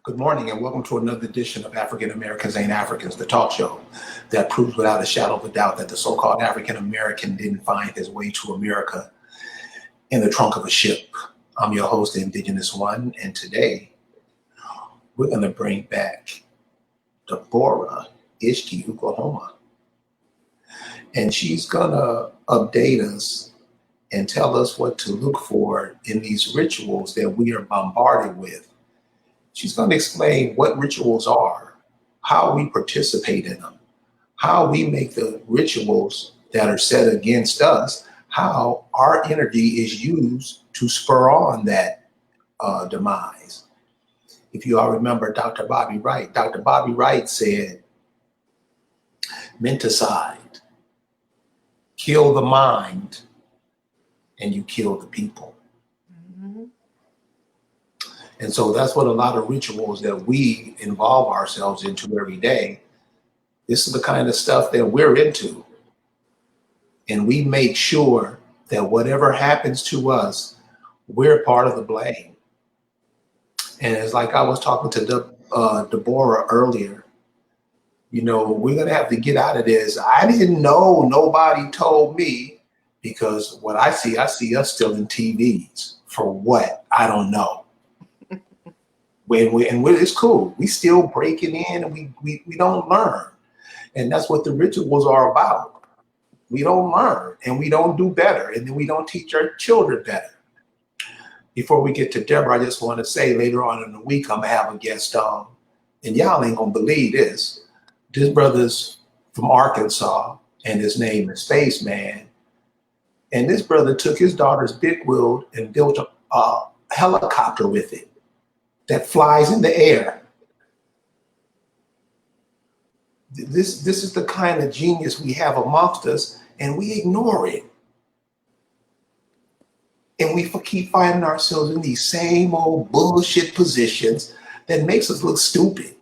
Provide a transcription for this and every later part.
Good morning and welcome to another edition of African Americans Ain't Africans, the talk show that proves without a shadow of a doubt that the so-called African American didn't find his way to America in the trunk of a ship. I'm your host, the Indigenous One, and today we're going to bring back Deborah Ishki, Oklahoma. And she's going to update us and tell us what to look for in these rituals that we are bombarded with. She's going to explain what rituals are, how we participate in them, how we make the rituals that are set against us, how our energy is used to spur on that demise. If you all remember Dr. Bobby Wright said, menticide, kill the mind, and you kill the people. And so that's what a lot of rituals that we involve ourselves into every day. This is the kind of stuff that we're into. And we make sure that whatever happens to us, we're part of the blame. And it's like I was talking to Deborah earlier, you know, we're going to have to get out of this. I didn't know, nobody told me, because what I see us still in TVs. For what? I don't know. It's cool. We still breaking in and we don't learn. And that's what the rituals are about. We don't learn and we don't do better. And then we don't teach our children better. Before we get to Deborah, I just want to say later on in the week, I'm going to have a guest on. And y'all ain't going to believe this. This brother's from Arkansas and his name is Spaceman. And this brother took his daughter's big wheel and built a helicopter with it that flies in the air. This is the kind of genius we have amongst us, and we ignore it. And we keep finding ourselves in these same old bullshit positions that makes us look stupid.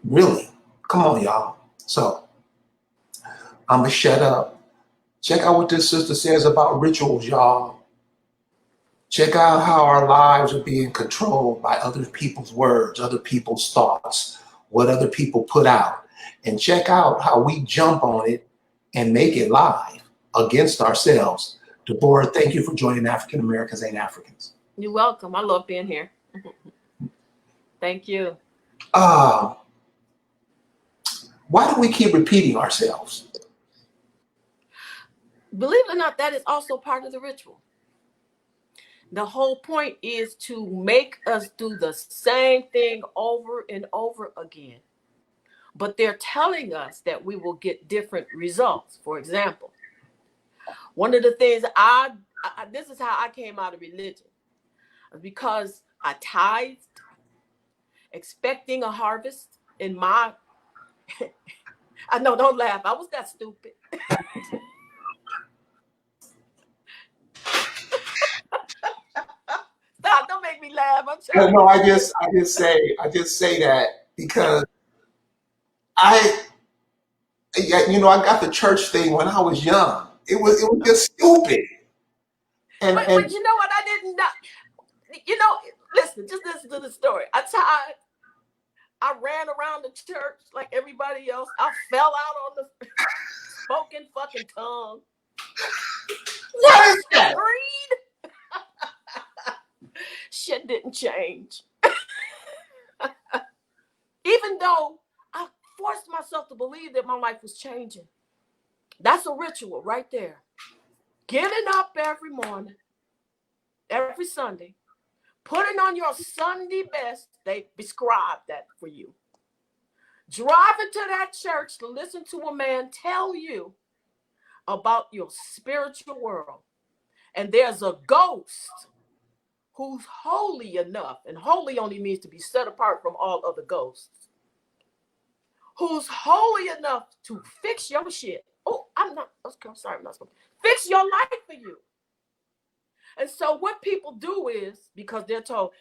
Really, come on, y'all. So I'm gonna shut up. Check out what this sister says about rituals, y'all. Check out how our lives are being controlled by other people's words, other people's thoughts, what other people put out. And check out how we jump on it and make it live against ourselves. Deborah, thank you for joining African Americans Ain't Africans. You're welcome. I love being here. Thank you. Why do we keep repeating ourselves? Believe it or not, that is also part of the ritual. The whole point is to make us do the same thing over and over again. But they're telling us that we will get different results. For example, one of the things this is how I came out of religion, because I tithed, expecting a harvest in my, I know, don't laugh. I was that stupid. Stop, don't make me laugh. I'm trying. No, I just say that because I got the church thing when I was young. It was just stupid. But you know what? I didn't know. Listen to the story. I ran around the church like everybody else. I fell out on the spoken fucking tongue. What is that? Shit didn't change. Even though I forced myself to believe that my life was changing. That's a ritual right there. Getting up every morning, every Sunday, putting on your Sunday best, they prescribe that for you. Driving to that church to listen to a man tell you about your spiritual world. And there's a ghost who's holy enough, and holy only means to be set apart from all other ghosts, who's holy enough to fix your shit. I'm sorry, I'm not supposed to. Fix your life for you. And so what people do is, because they're told,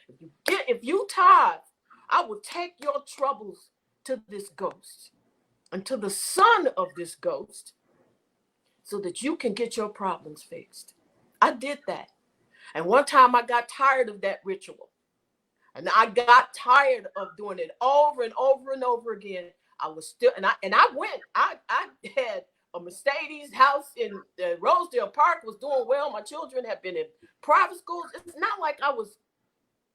if you tithe, I will take your troubles to this ghost and to the son of this ghost so that you can get your problems fixed. I did that. And one time I got tired of that ritual. And I got tired of doing it over and over and over again. I was still, and I went. I had a Mercedes house in Rosedale Park, was doing well. My children have been in private schools. It's not like I was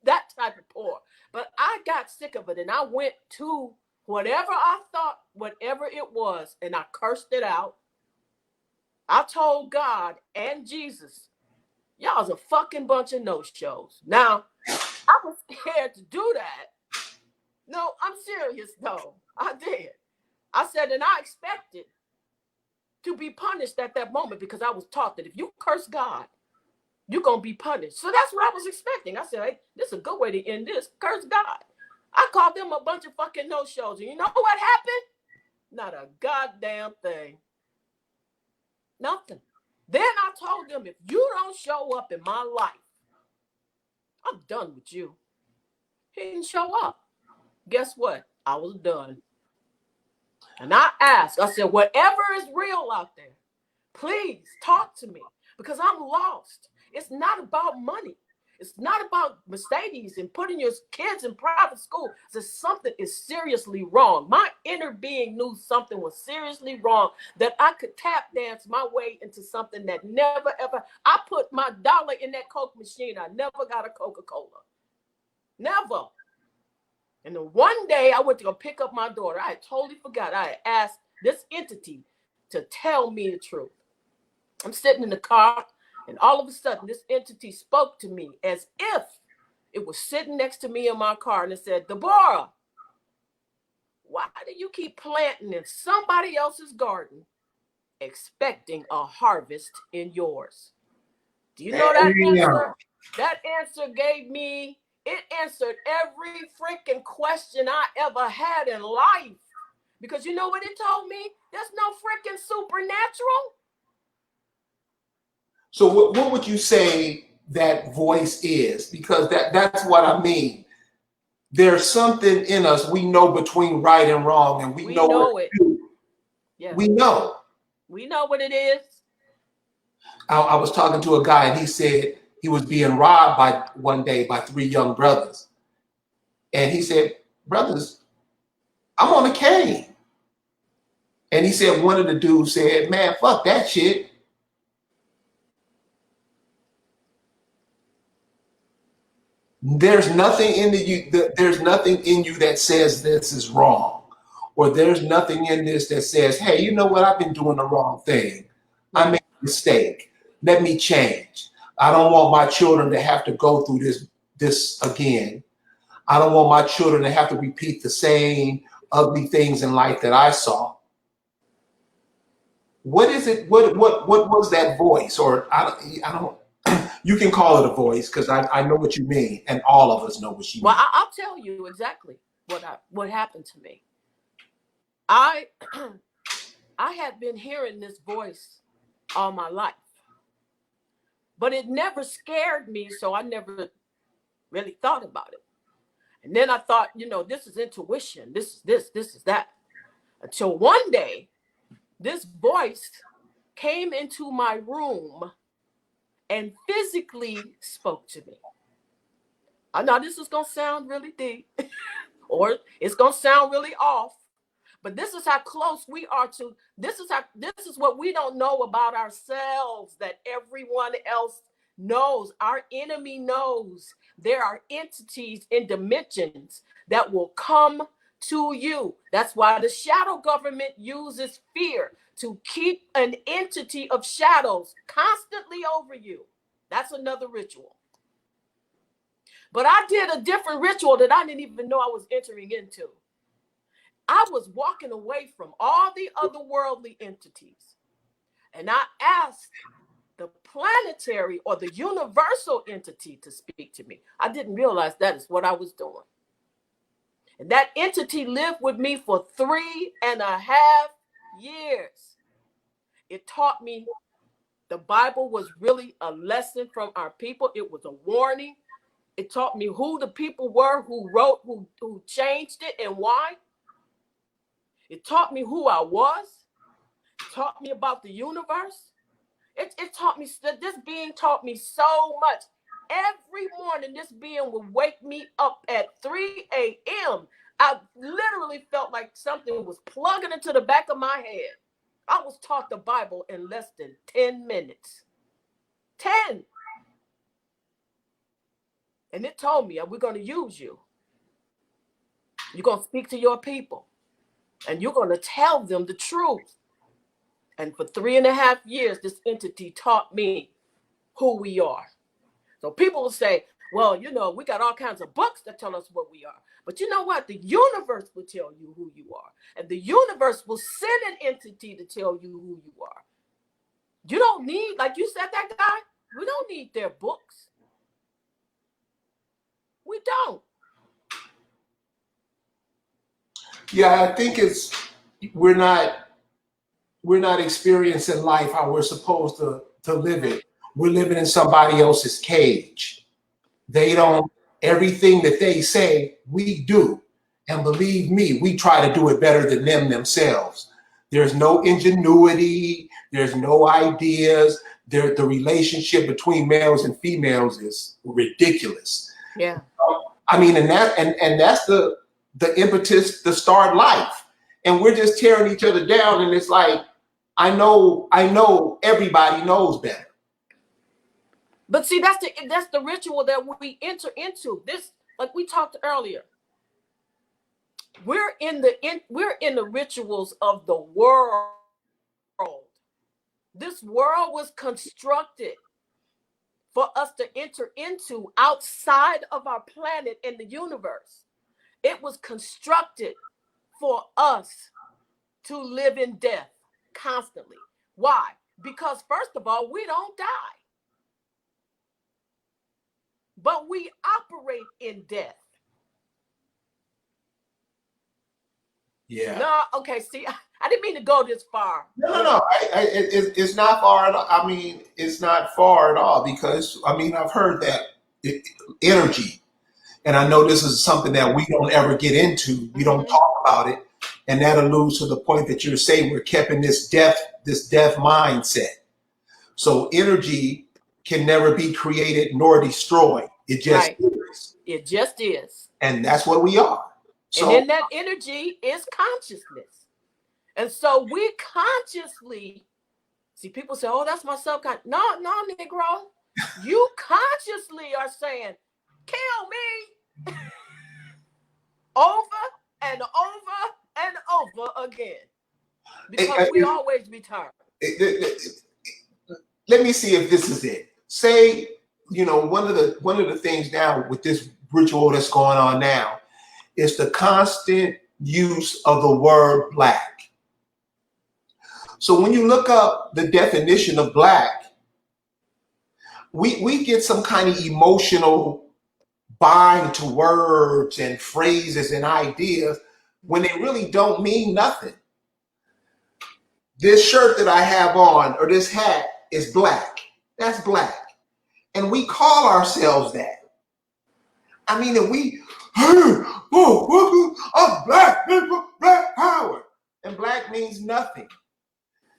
that type of poor, but I got sick of it, and I went to whatever I thought, whatever it was, and I cursed it out. I told God and Jesus, y'all's a fucking bunch of no-shows. Now, I was scared to do that. No, I'm serious though. I did. I said, and I expected to be punished at that moment because I was taught that if you curse God, you're going to be punished. So that's what I was expecting. I said, hey, this is a good way to end this. Curse God. I called them a bunch of fucking no-shows. And you know what happened? Not a goddamn thing. Nothing. Then I told them, if you don't show up in my life, I'm done with you. He didn't show up. Guess what? I was done. And I asked, I said, whatever is real out there, please talk to me because I'm lost. It's not about money. It's not about Mercedes and putting your kids in private school. It's something is seriously wrong. My inner being knew something was seriously wrong, that I could tap dance my way into something that never, ever. I put my dollar in that Coke machine. I never got a Coca-Cola. Never. And then one day I went to go pick up my daughter. I had totally forgot. I had asked this entity to tell me the truth. I'm sitting in the car, and all of a sudden, this entity spoke to me as if it was sitting next to me in my car, and it said, Deborah, why do you keep planting in somebody else's garden expecting a harvest in yours? Do you know that answer? That answer gave me, it answered every freaking question I ever had in life. Because you know what it told me? There's no freaking supernatural. So what would you say that voice is? Because that's what I mean. There's something in us we know between right and wrong, and we know it. Yeah. We know. We know what it is. I was talking to a guy, and he said he was being robbed one day by 3 young brothers. And he said, brothers, I'm on a cane. And he said, one of the dudes said, man, fuck that shit. There's nothing in there's nothing in you that says this is wrong, or there's nothing in this that says, hey, you know what? I've been doing the wrong thing. I made a mistake. Let me change. I don't want my children to have to go through this again. I don't want my children to have to repeat the same ugly things in life that I saw. What is it? What was that voice? Or I don't. You can call it a voice because I know what you mean, and all of us know what you mean. Well, I'll tell you exactly what happened to me. I had been hearing this voice all my life, but it never scared me, so I never really thought about it. And then I thought, you know, this is intuition. This is that. Until one day, this voice came into my room and physically spoke to me. I know this is going to sound really deep or it's going to sound really off, but this is how close we are to, this is what we don't know about ourselves that everyone else knows. Our enemy knows there are entities in dimensions that will come to you. That's why the shadow government uses fear to keep an entity of shadows constantly over you. That's another ritual. But I did a different ritual that I didn't even know I was entering into. I was walking away from all the otherworldly entities. And I asked the planetary or the universal entity to speak to me. I didn't realize that is what I was doing. And that entity lived with me for 3.5 years. It taught me the Bible was really a lesson from our people. It was a warning. It taught me who the people were who wrote, who changed it and why. It taught me who I was. It taught me about the universe. It taught me, this being taught me so much. Every morning, this being would wake me up at 3 a.m. I literally felt like something was plugging into the back of my head. I was taught the Bible in less than 10 minutes. 10. And it told me, we're going to use you. You're going to speak to your people. And you're going to tell them the truth. And for 3.5 years, this entity taught me who we are. So people will say, well, you know, we got all kinds of books that tell us what we are. But you know what? The universe will tell you who you are. And the universe will send an entity to tell you who you are. You don't need, like you said, that guy, we don't need their books. We don't. Yeah, I think we're not experiencing life how we're supposed to live it. We're living in somebody else's cage. Everything that they say, we do. And believe me, we try to do it better than them themselves. There's no ingenuity. There's no ideas. The relationship between males and females is ridiculous. Yeah. I mean, and that's the impetus to start life. And we're just tearing each other down. And it's like, I know everybody knows better. But see, that's the ritual that we enter into. This, like we talked earlier, we're in the rituals of the world. This world was constructed for us to enter into outside of our planet and the universe. It was constructed for us to live in death constantly. Why? Because first of all, we don't die. But we operate in death. Yeah. No, okay, see, I didn't mean to go this far. No. It's not far at all. I mean, it's not far at all because, I mean, I've heard that energy, and I know this is something that we don't ever get into. We don't talk about it, and that alludes to the point that you're saying we're kept in this death mindset. So energy can never be created nor destroyed. It just is. It just is. And that's what we are. So, and then that energy is consciousness. And so we consciously, see, people say, oh, that's my subconscious. No, Negro. You consciously are saying, kill me over and over and over again. Because we always return. Let me see if this is it. Say, you know, one of the things now with this ritual that's going on now is the constant use of the word black. So when you look up the definition of black, we get some kind of emotional bind to words and phrases and ideas when they really don't mean nothing. This shirt that I have on or this hat is black. That's black. And we call ourselves that. I mean, and we, black people, black power. And black means nothing.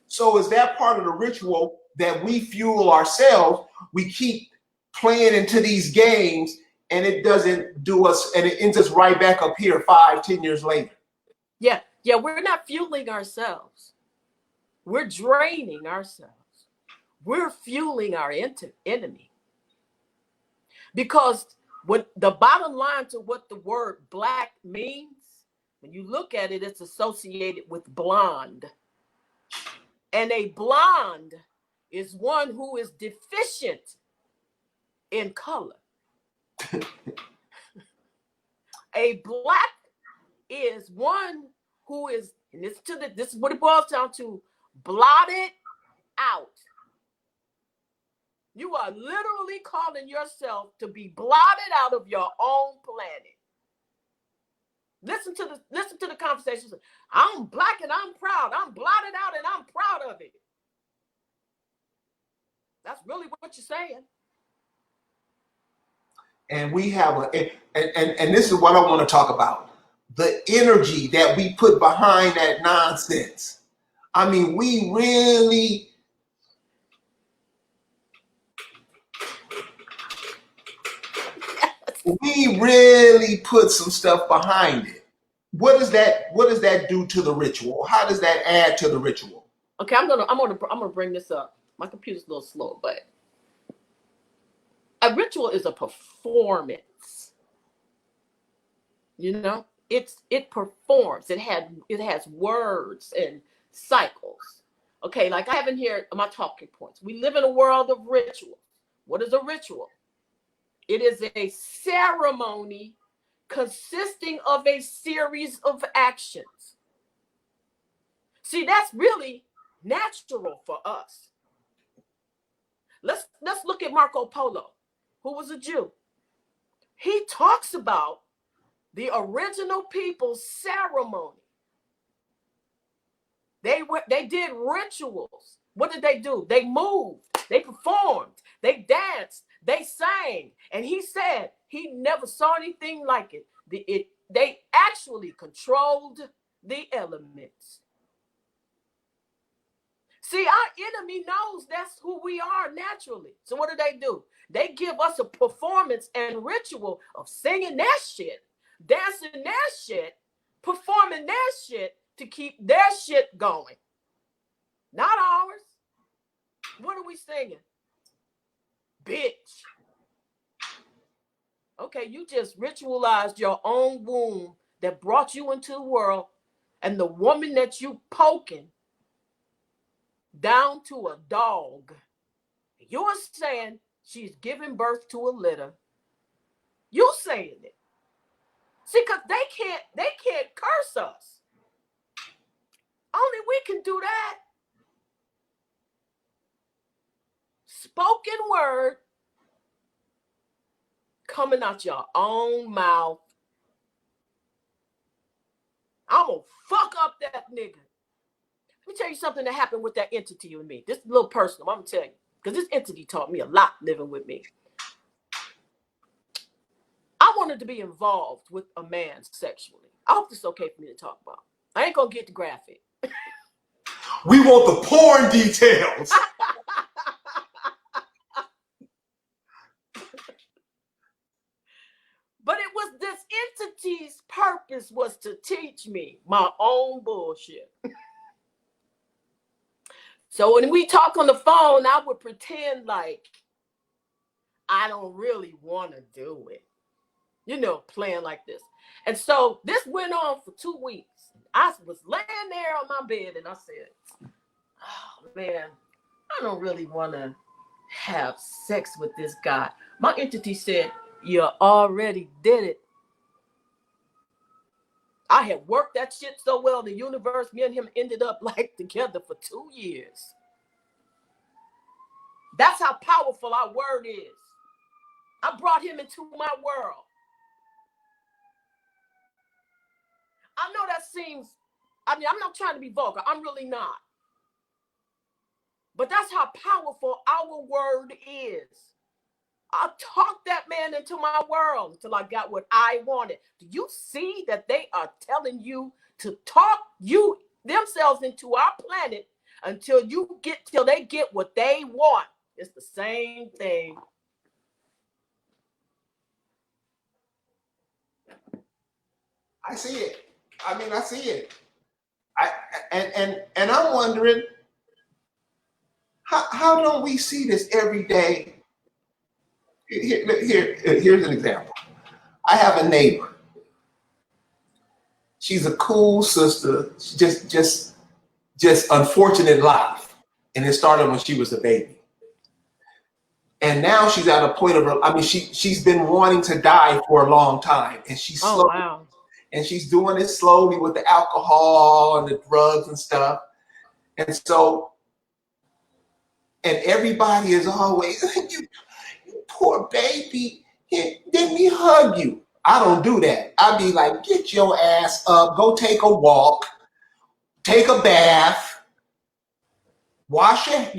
So is that part of the ritual that we fuel ourselves? We keep playing into these games and it doesn't do us, and it ends us right back up here 5-10 years later. Yeah, we're not fueling ourselves. We're draining ourselves. We're fueling our enemy. Because when the bottom line to what the word black means, when you look at it, it's associated with blonde. And a blonde is one who is deficient in color. A black is one who is, and this is what it boils down to, blotted out. You are literally calling yourself to be blotted out of your own planet. Listen to the conversations. I'm black and I'm proud. I'm blotted out and I'm proud of it. That's really what you're saying. And we have and this is what I want to talk about. The energy that we put behind that nonsense. I mean, we really we really put some stuff behind it. What does that do to the ritual? How does that add to the ritual? Okay, I'm gonna bring this up. My computer's a little slow, but a ritual is a performance. You know, it performs. It has words and cycles. Okay, like I have in here my talking points. We live in a world of ritual. What is a ritual? It is a ceremony consisting of a series of actions. See, that's really natural for us. Let's look at Marco Polo, who was a Jew. He talks about the original people's ceremony. They did rituals. What did they do? They moved, they performed, they danced, they sang. And he said he never saw anything like it. They actually controlled the elements. See, our enemy knows that's who we are naturally. So what do? They give us a performance and ritual of singing their shit, dancing their shit, performing their shit to keep their shit going. Not ours. What are we singing? Bitch. Okay, you just ritualized your own womb that brought you into the world, and the woman that you poking down to a dog. You're saying she's giving birth to a litter. You saying it. See, because they can't curse us. Only we can do that. Spoken word coming out your own mouth. I'm gonna fuck up that nigga. Let me tell you something that happened with that entity with me. This is a little personal, I'm gonna tell you. Because this entity taught me a lot living with me. I wanted to be involved with a man sexually. I hope this is okay for me to talk about. I ain't gonna get the graphic. We want the porn details. But it was this entity's purpose was to teach me my own bullshit. So when we talk on the phone, I would pretend like I don't really want to do it. You know, playing like this. And so this went on for 2 weeks. I was laying there on my bed and I said, oh man, I don't really want to have sex with this guy. My entity said, you already did it. I had worked that shit so well in the universe, me and him ended up like together for 2 years. That's how powerful our word is. I brought him into my world. I know that seems, I'm not trying to be vulgar. I'm really not. But that's how powerful our word is. I talked that man into my world until I got what I wanted. Do you see that they are telling you to talk themselves into our planet until they get what they want? It's the same thing. I see it. I see it. And I'm wondering, how don't we see this every day? Here's an example. I have a neighbor. She's a cool sister. Just unfortunate life, and it started when she was a baby. And now she's at a point of her. She's been wanting to die for a long time, and she's slow. Oh, wow. And she's doing it slowly with the alcohol and the drugs and stuff. And so, and everybody is always, you poor baby, let me hug you. I don't do that. I'd be like, get your ass up, go take a walk, take a bath, wash it,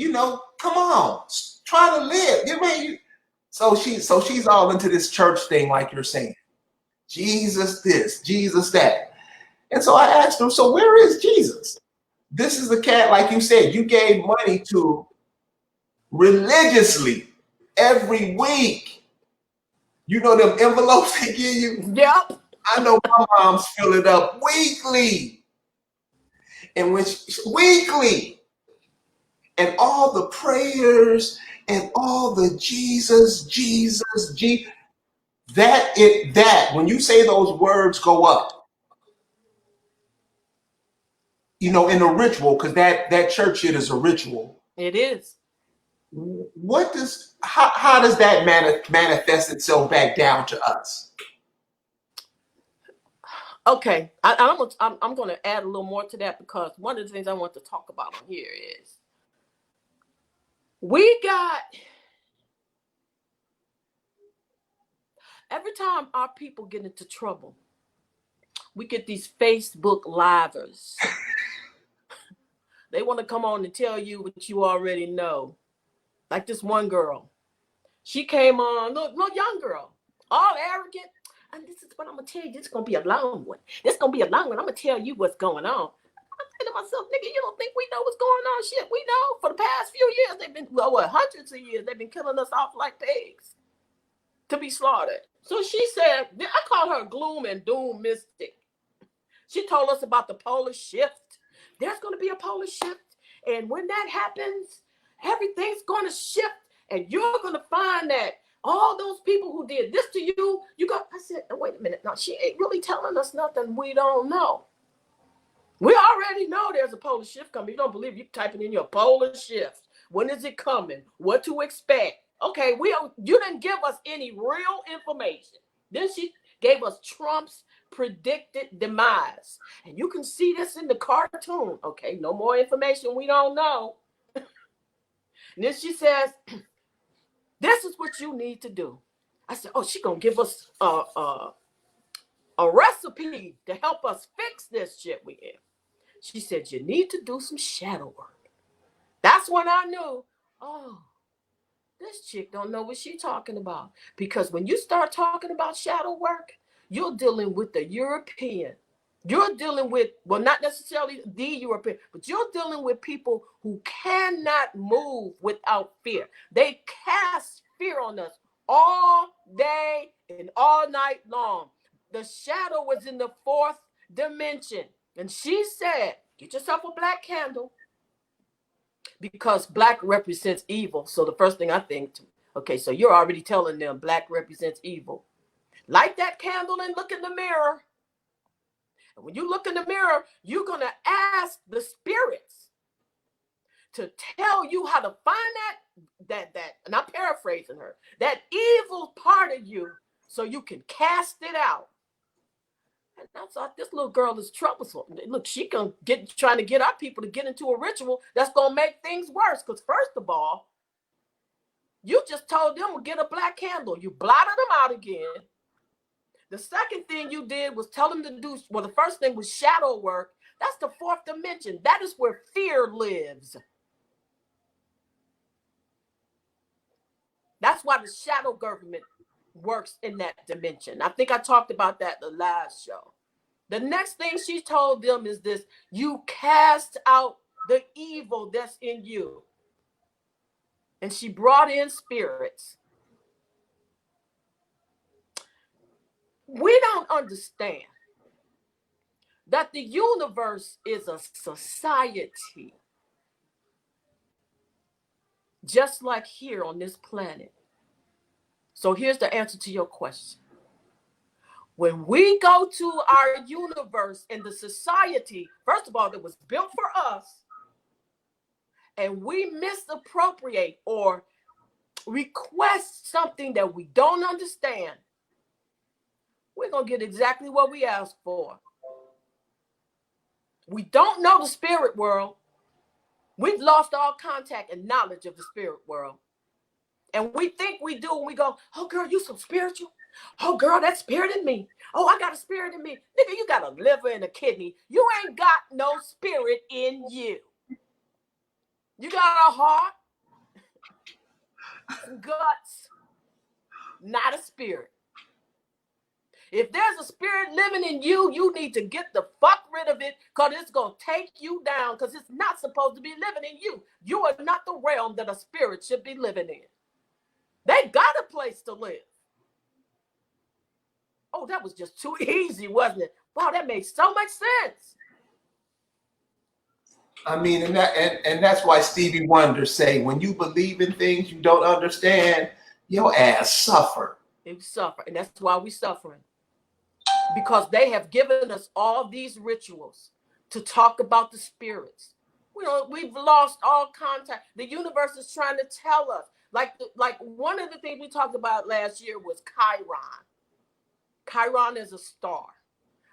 come on, try to live. So she's all into this church thing, like you're saying. Jesus this, Jesus that. And so I asked her, so where is Jesus? This is the cat, like you said, you gave money to religiously every week. You know them envelopes they give you? Yep. I know my mom's fill it up weekly. And weekly, and all the prayers and all the Jesus, that when you say those words go up, you know, in a ritual, because that church shit is a ritual. It is. How does that manifest itself back down to us? Okay, I'm going to add a little more to that, because one of the things I want to talk about on here is we got, every time our people get into trouble, we get these Facebook livers. They want to come on and tell you what you already know. Like this one girl, she came on, little young girl, all arrogant. And this is what I'm going to tell you. This is going to be a long one. This is going to be a long one. I'm going to tell you what's going on. I'm thinking to myself, nigga, you don't think we know what's going on? Shit, we know. For the past few years, they've been, hundreds of years, they've been killing us off like pigs to be slaughtered. So she said, I call her gloom and doom mystic. She told us about the polar shift. There's going to be a polar shift. And when that happens, everything's going to shift. And you're going to find that all those people who did this to you, I said, wait a minute. No, she ain't really telling us nothing we don't know. We already know there's a polar shift coming. You don't believe, you typing in your polar shift. When is it coming? What to expect? Okay, you didn't give us any real information. Then she gave us Trump's predicted demise. And you can see this in the cartoon. Okay, no more information we don't know. And then she says, this is what you need to do. I said, oh, she's going to give us a recipe to help us fix this shit we have. She said, you need to do some shadow work. That's when I knew, oh, this chick don't know what she's talking about. Because when you start talking about shadow work, you're dealing with the European. You're dealing with, well, not necessarily the European, but you're dealing with people who cannot move without fear. They cast fear on us all day and all night long. The shadow was in the fourth dimension. And she said, get yourself a black candle, because black represents evil. So the first thing I think, okay, so you're already telling them black represents evil. Light that candle and look in the mirror. And when you look in the mirror, you're going to ask the spirits to tell you how to find that, and I'm paraphrasing her, that evil part of you, so you can cast it out. And I thought, this little girl is troublesome. Look, she trying to get our people to get into a ritual that's going to make things worse. Because first of all, you just told them to get a black candle. You blotted them out again. The second thing you did was tell them to do, well, the first thing was shadow work. That's the fourth dimension. That is where fear lives. That's why the shadow government works in that dimension. I think I talked about that the last show. The next thing she told them is this: you cast out the evil that's in you. And she brought in spirits. We don't understand that the universe is a society, just like here on this planet. So here's the answer to your question. When we go to our universe and the society, first of all, that was built for us, and we misappropriate or request something that we don't understand, we're going to get exactly what we asked for. We don't know the spirit world. We've lost all contact and knowledge of the spirit world. And we think we do, and we go, oh, girl, you so spiritual. Oh, girl, that spirit in me. Oh, I got a spirit in me. Nigga, you got a liver and a kidney. You ain't got no spirit in you. You got a heart, some guts, not a spirit. If there's a spirit living in you, you need to get the fuck rid of it, because it's going to take you down, because it's not supposed to be living in you. You are not the realm that a spirit should be living in. They got a place to live. Oh, that was just too easy, wasn't it? Wow, that makes so much sense. I mean, and that's why Stevie Wonder say, when you believe in things you don't understand, your ass suffer. You suffer, and that's why we suffering. Because they have given us all these rituals to talk about the spirits. We've lost all contact. The universe is trying to tell us. Like one of the things we talked about last year was Chiron. Chiron is a star.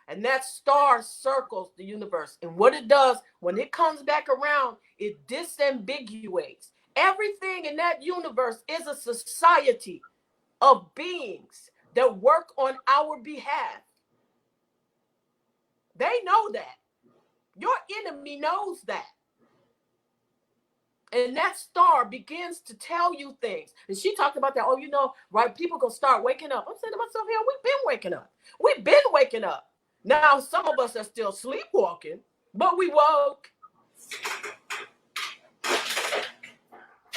And that star circles the universe. And what it does, when it comes back around, it disambiguates. Everything in that universe is a society of beings that work on our behalf. They know that. Your enemy knows that. And that star begins to tell you things. And she talked about that. Oh, right, people gonna start waking up. I'm saying to myself, hell, we've been waking up. We've been waking up. Now, some of us are still sleepwalking, but we woke.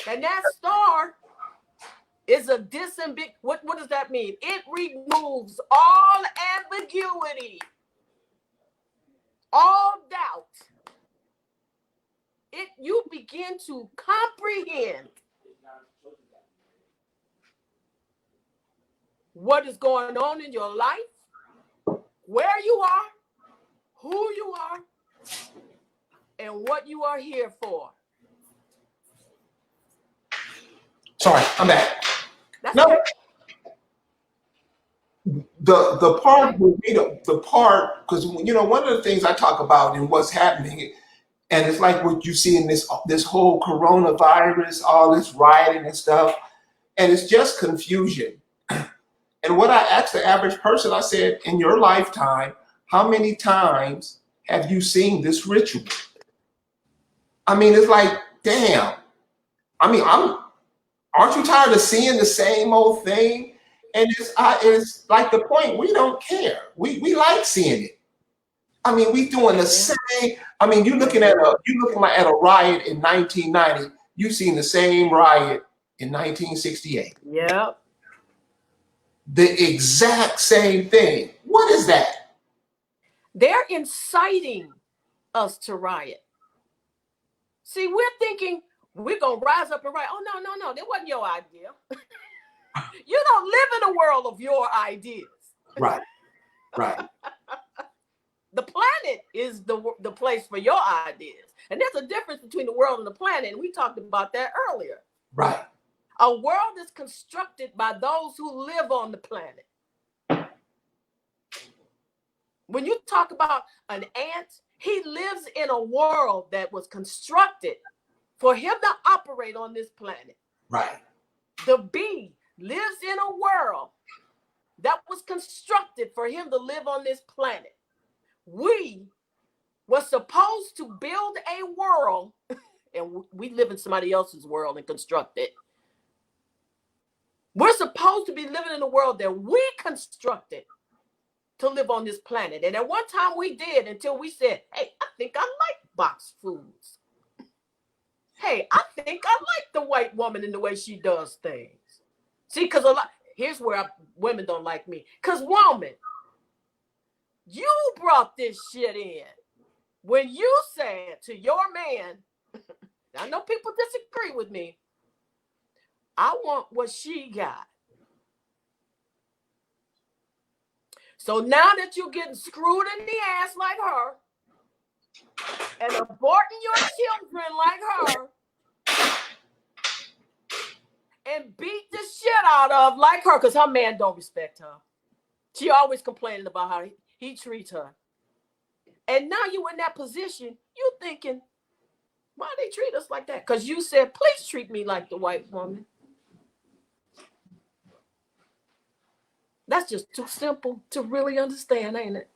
And that star is a what does that mean? It removes all ambiguity, all doubt. You begin to comprehend what is going on in your life, where you are, who you are, and what you are here for. Sorry, I'm back. That's no. okay. The part with me, the part, because one of the things I talk about and what's happening, and it's like what you see in this whole coronavirus, all this rioting and stuff, and it's just confusion. And what I asked the average person, I said, in your lifetime, how many times have you seen this ritual? I mean, it's like, damn. I mean, aren't you tired of seeing the same old thing? And it's like the point, we don't care. We like seeing it. I mean, we doing the same. I mean, you're looking at a riot in 1990. You've seen the same riot in 1968. Yeah. The exact same thing. What is that? They're inciting us to riot. See, we're thinking we're going to rise up and riot. Oh, no. That wasn't your idea. You don't live in a world of your ideas. Right. The planet is the place for your ideas. And there's a difference between the world and the planet. And we talked about that earlier. Right. A world is constructed by those who live on the planet. When you talk about an ant, he lives in a world that was constructed for him to operate on this planet. Right. The bee lives in a world that was constructed for him to live on this planet. We were supposed to build a world, and we live in somebody else's world and construct it. We're supposed to be living in a world that we constructed to live on this planet. And at one time we did, until we said, hey, I think I like boxed foods. Hey, I think I like the white woman in the way she does things. See, because here's where women don't like me. Because woman, you brought this shit in. When you said to your man, I know people disagree with me, I want what she got. So now that you're getting screwed in the ass like her and aborting your children like her and beat the shit out of like her, because her man don't respect her. She always complaining about how he treats her. And now you in that position, you thinking, why they treat us like that? Because you said, please treat me like the white woman. That's just too simple to really understand, ain't it?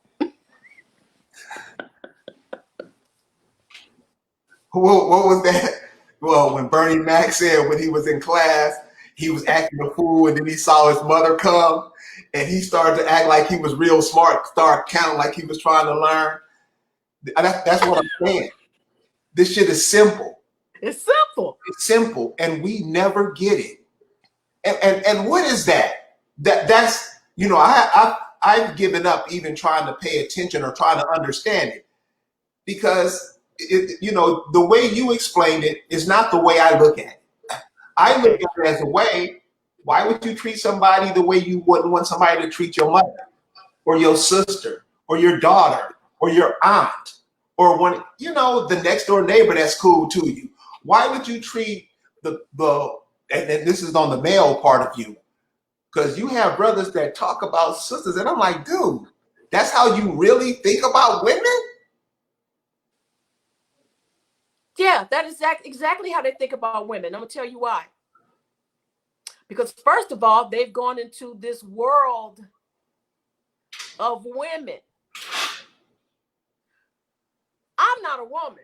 What was that? Well, when Bernie Mac said when he was in class, he was acting a fool, and then he saw his mother come, and he started to act like he was real smart, start counting like he was trying to learn. That's what I'm saying. This shit is simple. It's simple. It's simple, and we never get it. And what is that? That's I I've given up even trying to pay attention or trying to understand it because the way you explained it is not the way I look at it. I look Okay. at it as a way. Why would you treat somebody the way you wouldn't want somebody to treat your mother or your sister or your daughter or your aunt or the next door neighbor that's cool to you? Why would you treat and this is on the male part of you, because you have brothers that talk about sisters, and I'm like, dude, that's how you really think about women? Yeah, that is exactly how they think about women. I'm gonna tell you why. Because first of all, they've gone into this world of women. I'm not a woman.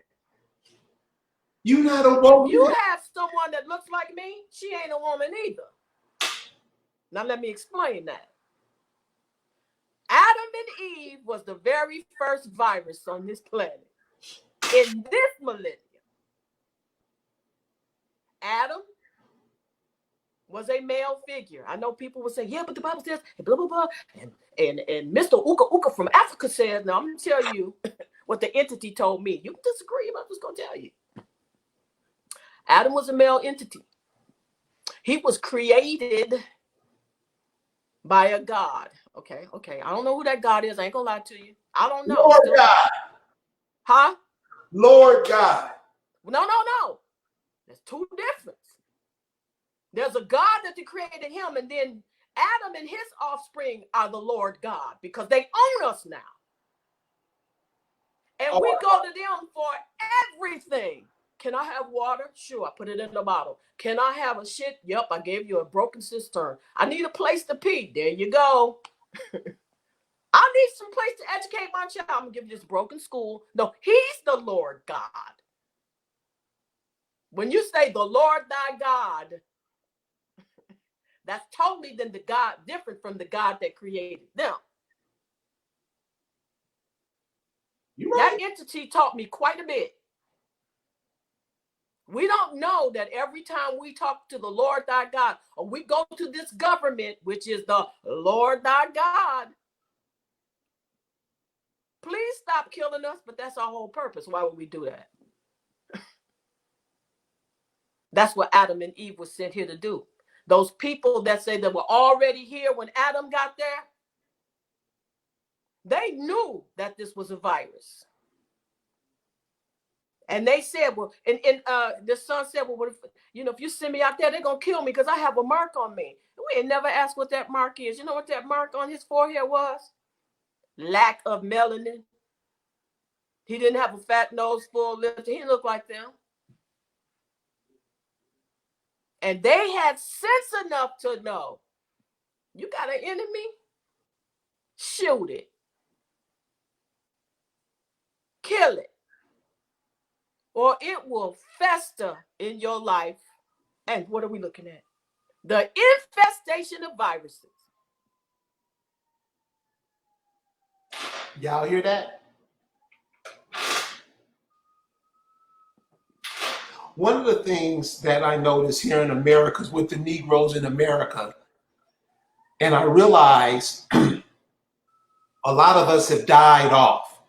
You're not a If woman. you have someone that looks like me, she ain't a woman either. Now let me explain that. Adam and Eve was the very first virus on this planet. In this millennium, Adam was a male figure. I know people will say, yeah, but the Bible says, and blah, blah, blah. And Mr. Uka Uka from Africa says, now I'm going to tell you what the entity told me. You can disagree, but I'm just going to tell you. Adam was a male entity. He was created by a God. Okay. I don't know who that God is. I ain't going to lie to you. I don't know. Lord God. Huh? Lord God. No. There's two differences. There's a God that created him, and then Adam and his offspring are the Lord God because they own us now. And we go to them for everything. Can I have water? Sure, I put it in the bottle. Can I have a shit? Yep, I gave you a broken cistern. I need a place to pee. There you go. I need some place to educate my child. I'm going to give you this broken school. No, he's the Lord God. When you say the Lord thy God, that's totally then the God different from the God that created them. That entity taught me quite a bit. We don't know that every time we talk to the Lord thy God, or we go to this government, which is the Lord thy God, please stop killing us, but that's our whole purpose. Why would we do that? That's what Adam and Eve were sent here to do. Those people that say that were already here when Adam got there, they knew that this was a virus. And they said, well, and the son said, well, what if you send me out there, they're going to kill me because I have a mark on me. We ain't never asked what that mark is. You know what that mark on his forehead was? Lack of melanin. He didn't have a fat nose, full lips. He didn't look like them. And they had sense enough to know, you got an enemy? Shoot it. Kill it. Or it will fester in your life. And what are we looking at? The infestation of viruses. Y'all hear that? One of the things that I notice here in America is with the Negroes in America, and I realize a lot of us have died off,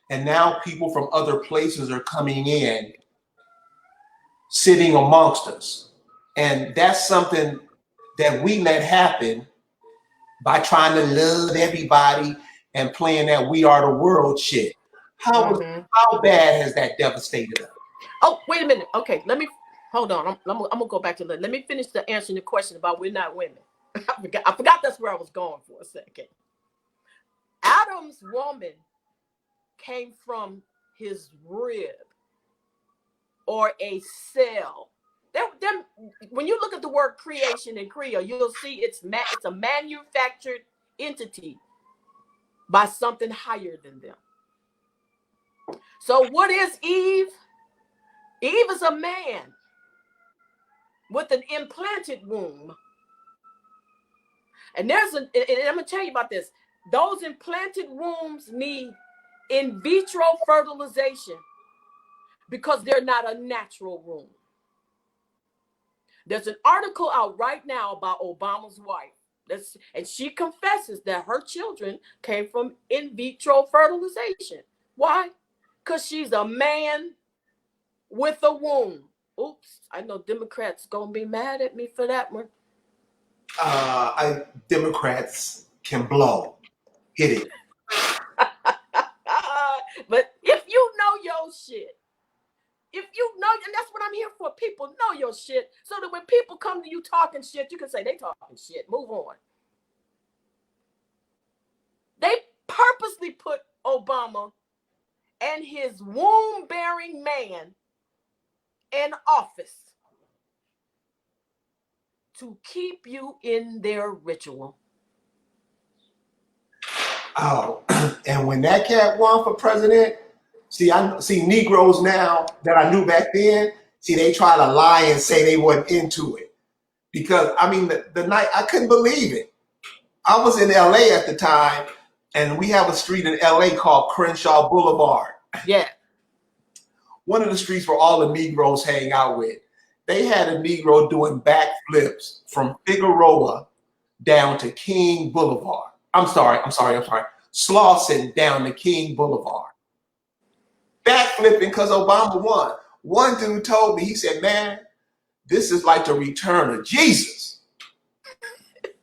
and now people from other places are coming in, sitting amongst us. And that's something that we let happen by trying to love everybody and playing that we are the world shit. How bad has that devastated us? Oh, wait a minute. Okay, hold on. I'm gonna go back to that. Let me finish the answering the question about we're not women. I forgot that's where I was going for a second. Adam's woman came from his rib or a cell. When you look at the word creation in Creole, you'll see it's a manufactured entity by something higher than them. So what is Eve? Eve is a man with an implanted womb. And I'm going to tell you about this. Those implanted wombs need in vitro fertilization because they're not a natural womb. There's an article out right now about Obama's wife. And she confesses that her children came from in vitro fertilization. Why? Because she's a man with a womb. Oops, I know Democrats gonna be mad at me for that one. Democrats can blow. Hit it. But if you know your shit, if you know, and that's what I'm here for, people know your shit, so that when people come to you talking shit, you can say they talking shit. Move on. They purposely put Obama and his womb-bearing man in office to keep you in their ritual. Oh, and when that cat won for president, I see Negroes now that I knew back then. See, they try to lie and say they weren't into it because I mean the night I couldn't believe it. I was in LA at the time, and we have a street in LA called Crenshaw Boulevard. Yeah. One of the streets where all the Negroes hang out with. They had a Negro doing backflips from Figueroa down to King Boulevard. I'm sorry. Slauson down to King Boulevard. Backflipping because Obama won. One dude told me, he said, man, this is like the return of Jesus.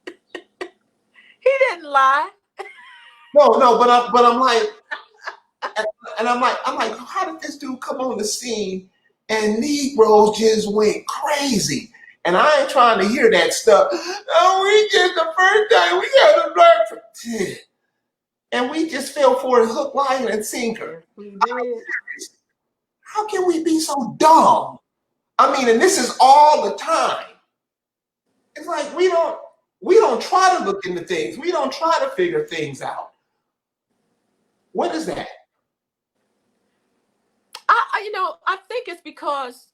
He didn't lie. No, but I'm like, and I'm like, how did this dude come on the scene and Negroes just went crazy? And I ain't trying to hear that stuff. Oh, we just the first time we got to learn from 10. And we just fell for it hook, line, and sinker. We did. How can we be so dumb? I mean, and this is all the time. It's like we don't try to look into things. We don't try to figure things out. What is that? I think it's because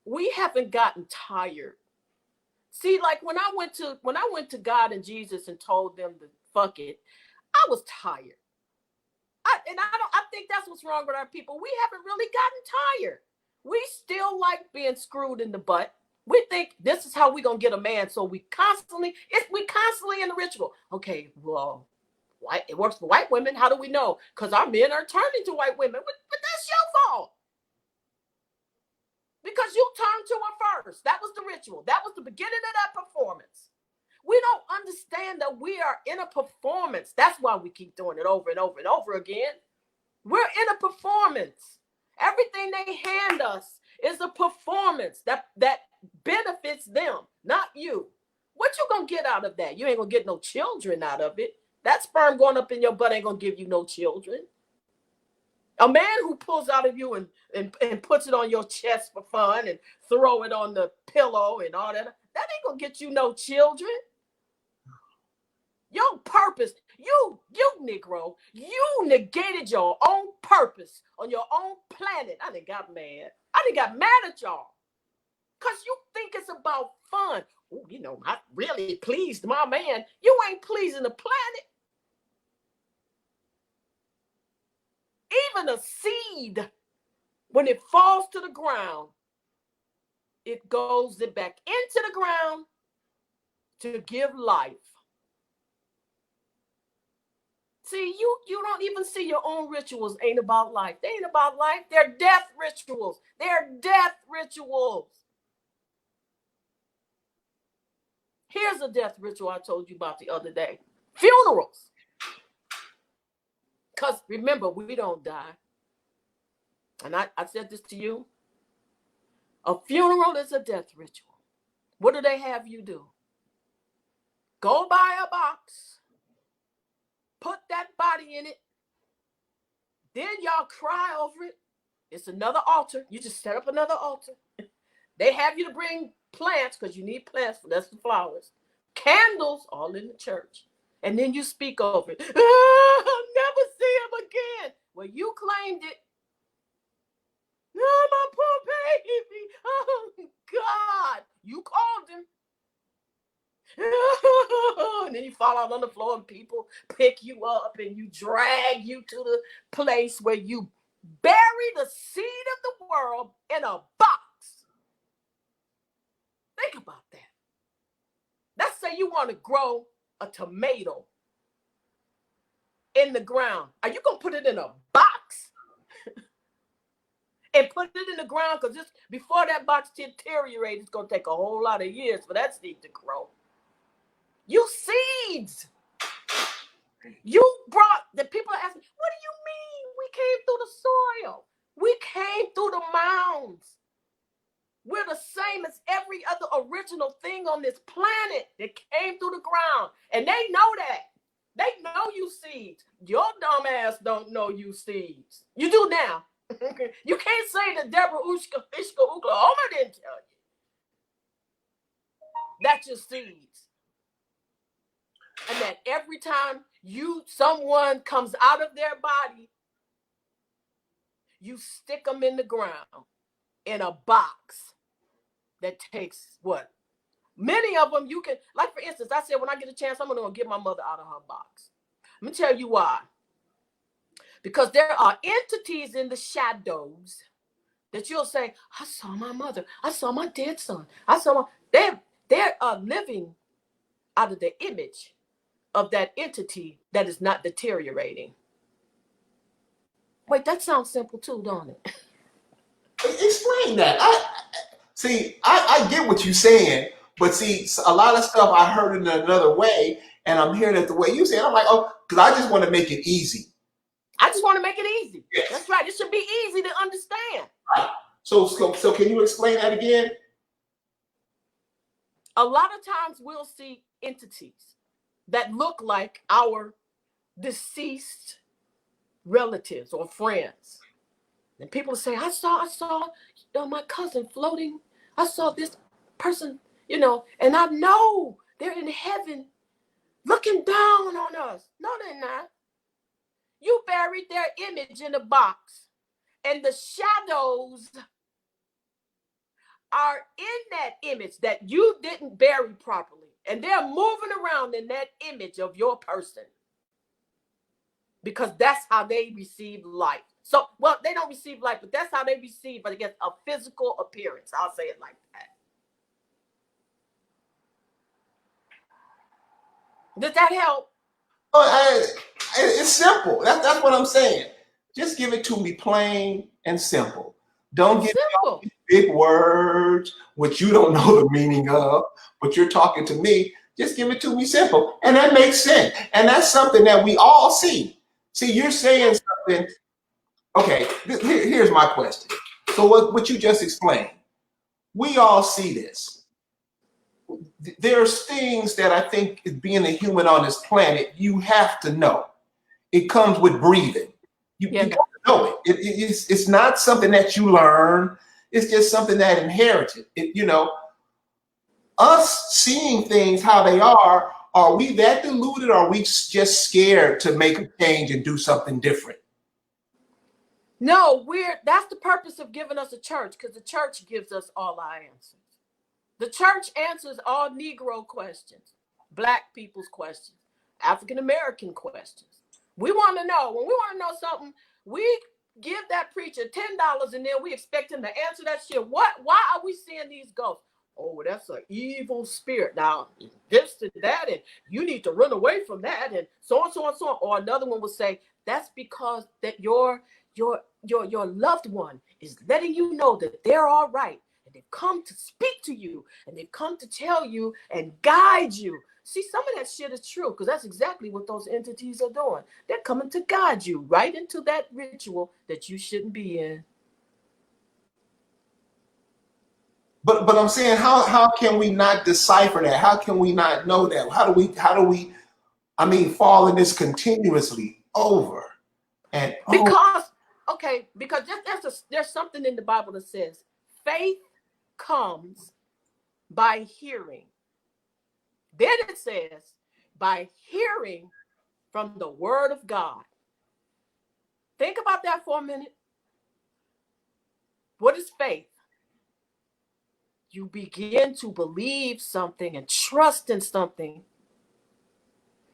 we haven't gotten tired. See, like when I went to God and Jesus and told them to fuck it, I was tired. I think that's what's wrong with our people. We haven't really gotten tired. We still like being screwed in the butt. We think this is how we're gonna get a man. So we constantly in the ritual. Okay, well, it works for white women. How do we know? Because our men are turning to white women. But that's your fault. Because you turned to her first. That was the ritual. That was the beginning of that performance. We don't understand that we are in a performance. That's why we keep doing it over and over and over again. We're in a performance. Everything they hand us is a performance that benefits them, not you. What you gonna get out of that? You ain't gonna get no children out of it. That sperm going up in your butt ain't gonna give you no children. A man who pulls out of you and puts it on your chest for fun and throw it on the pillow and all that ain't gonna get you no children. Your purpose, you Negro, you negated your own purpose on your own planet. I done got mad. I done got mad at y'all. Because you think it's about fun. Ooh, I really pleased my man. You ain't pleasing the planet. Even a seed, when it falls to the ground, it goes back into the ground to give life. See, you don't even see your own rituals ain't about life. They ain't about life. They're death rituals. They're death rituals. Here's a death ritual I told you about the other day. Funerals. Because remember, we don't die. And I said this to you. A funeral is a death ritual. What do they have you do? Go buy a box. Put that body in it. Then y'all cry over it. It's another altar. You just set up another altar. They have you to bring plants because you need plants. That's the flowers. Candles, all in the church. And then you speak over it. I'll never see him again. Well, you claimed it. Oh, my poor baby. Oh, God. You called him. And then you fall out on the floor and people pick you up and you drag you to the place where you bury the seed of the world in a box. Think about that. That's say you want to grow a tomato in the ground. Are you going to put it in a box and put it in the ground? Because before that box deteriorates, it's going to take a whole lot of years for that seed to grow. You seeds. You brought, the people are asking, what do you mean? We came through the soil. We came through the mounds. We're the same as every other original thing on this planet that came through the ground. And they know that. They know you seeds. Your dumb ass don't know you seeds. You do now. You can't say that Deborah Ishka Oklahoma didn't tell you. That's your seeds. And that every time someone comes out of their body, you stick them in the ground in a box that takes what? Many of them you can, like for instance, I said when I get a chance, I'm going to get my mother out of her box. Let me tell you why. Because there are entities in the shadows that you'll say, I saw my mother. I saw my dead son. They're living out of the image of that entity that is not deteriorating. Wait, that sounds simple too, don't it? Explain that. I get what you're saying, but see, a lot of stuff I heard in another way, and I'm hearing it the way you say it. I'm like, oh, because I just want to make it easy. I just want to make it easy. Yes. That's right. It should be easy to understand. Right. So can you explain that again? A lot of times we'll see entities that look like our deceased relatives or friends. And people say, I saw my cousin floating. I saw this person, and I know they're in heaven looking down on us. No, they're not. You buried their image in a box, and the shadows are in that image that you didn't bury properly, and they're moving around in that image of your person because that's how they receive life. So, well, they don't receive life, but that's how they receive, I guess, a physical appearance. I'll say it like that. Does that help? It's simple. That's what I'm saying. Just give it to me plain and simple. Don't give me all these big words, which you don't know the meaning of, but you're talking to me. Just give it to me simple. And that makes sense. And that's something that we all see. See, you're saying something. Okay, here's my question. So what you just explained, we all see this. There's things that I think, being a human on this planet, you have to know. It comes with breathing. You got to know it. It's not something that you learn. It's just something that inherited. Us seeing things how they are we that deluded, or are we just scared to make a change and do something different? No, that's the purpose of giving us a church, because the church gives us all our answers. The church answers all Negro questions, Black people's questions, African American questions. We want to know. When we want to know something, we give that preacher $10 and then we expect him to answer that shit. Why are we seeing these ghosts? Oh, that's an evil spirit. Now, this and that, and you need to run away from that, and so on, so on, so on. Or another one will say, that's because that your loved one is letting you know that they're all right. And they've come to speak to you, and they've come to tell you and guide you. See, some of that shit is true, because that's exactly what those entities are doing. They're coming to guide you right into that ritual that you shouldn't be in. But I'm saying, how can we not decipher that? How can we not know that? How do we fall in this continuously over and over? Because there's something in the Bible that says faith comes by hearing. Then it says by hearing from the word of God. Think about that for a minute. What is faith? You begin to believe something and trust in something,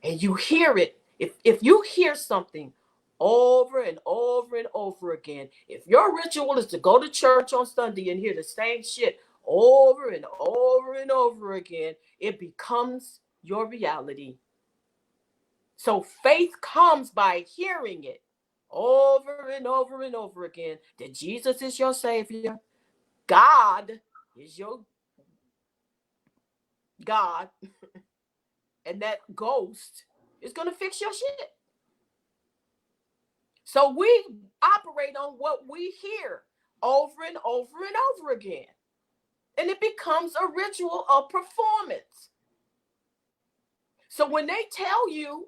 and you hear it. If you hear something over and over and over again, if your ritual is to go to church on Sunday and hear the same shit over and over and over again, it becomes your reality. So faith comes by hearing it over and over and over again, that Jesus is your Savior. God is your God. And that ghost is going to fix your shit. So we operate on what we hear over and over and over again. And it becomes a ritual of performance. So when they tell you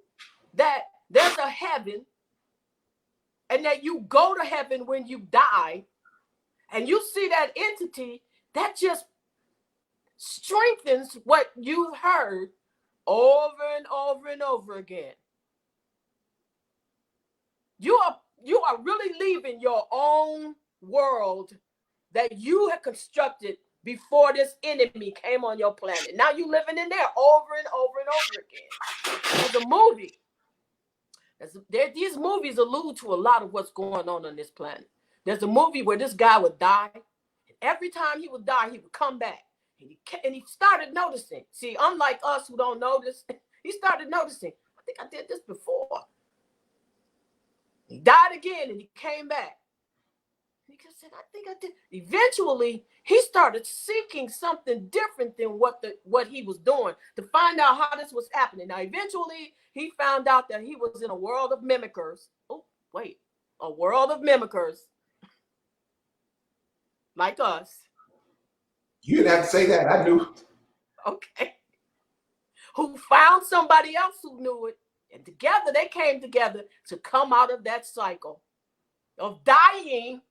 that there's a heaven and that you go to heaven when you die, and you see that entity, that just strengthens what you heard over and over and over again. You are really leaving your own world that you had constructed before this enemy came on your planet. Now you living in there over and over and over again. There's a movie. These movies allude to a lot of what's going on this planet. There's a movie where this guy would die. Every time he would die, he would come back. And he started noticing. See, unlike us who don't notice, he started noticing. I think I did this before. He died again and he came back. He said, I think I did. Eventually, he started seeking something different than what he was doing to find out how this was happening. Now, eventually, he found out that he was in a world of mimickers. Oh, wait, a world of mimickers like us. You didn't have to say that. I knew. Okay. Who found somebody else who knew it. And together, they came together to come out of that cycle of dying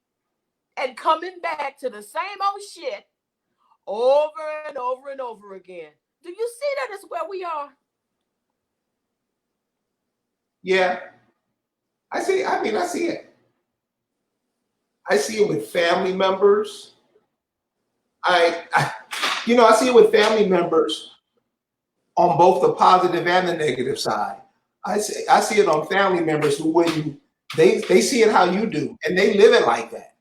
and coming back to the same old shit over and over and over again. Do you see that is where we are? Yeah. I see it. I see it with family members. I see it with family members on both the positive and the negative side. I see it on family members who wouldn't, they see it how you do, and they live it like that.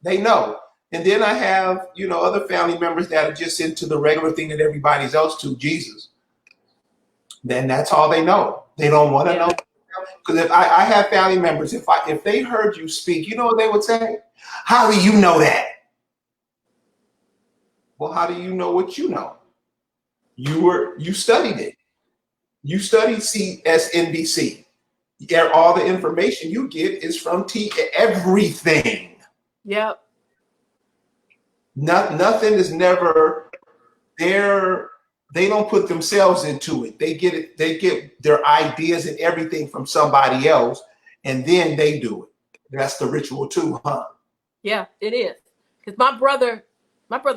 They know. And then I have, other family members that are just into the regular thing that everybody's else to, Jesus. Then that's all they know. They don't want to know. Because if I have family members, if they heard you speak, you know what they would say? How do you know that? Well, how do you know what you know? You studied it. You studied CSNBC. All the information you get is from everything. Yep. Nothing is never there. They don't put themselves into it. They get it. They get their ideas and everything from somebody else, and then they do it. That's the ritual too, huh? Yeah, it is. Because my brother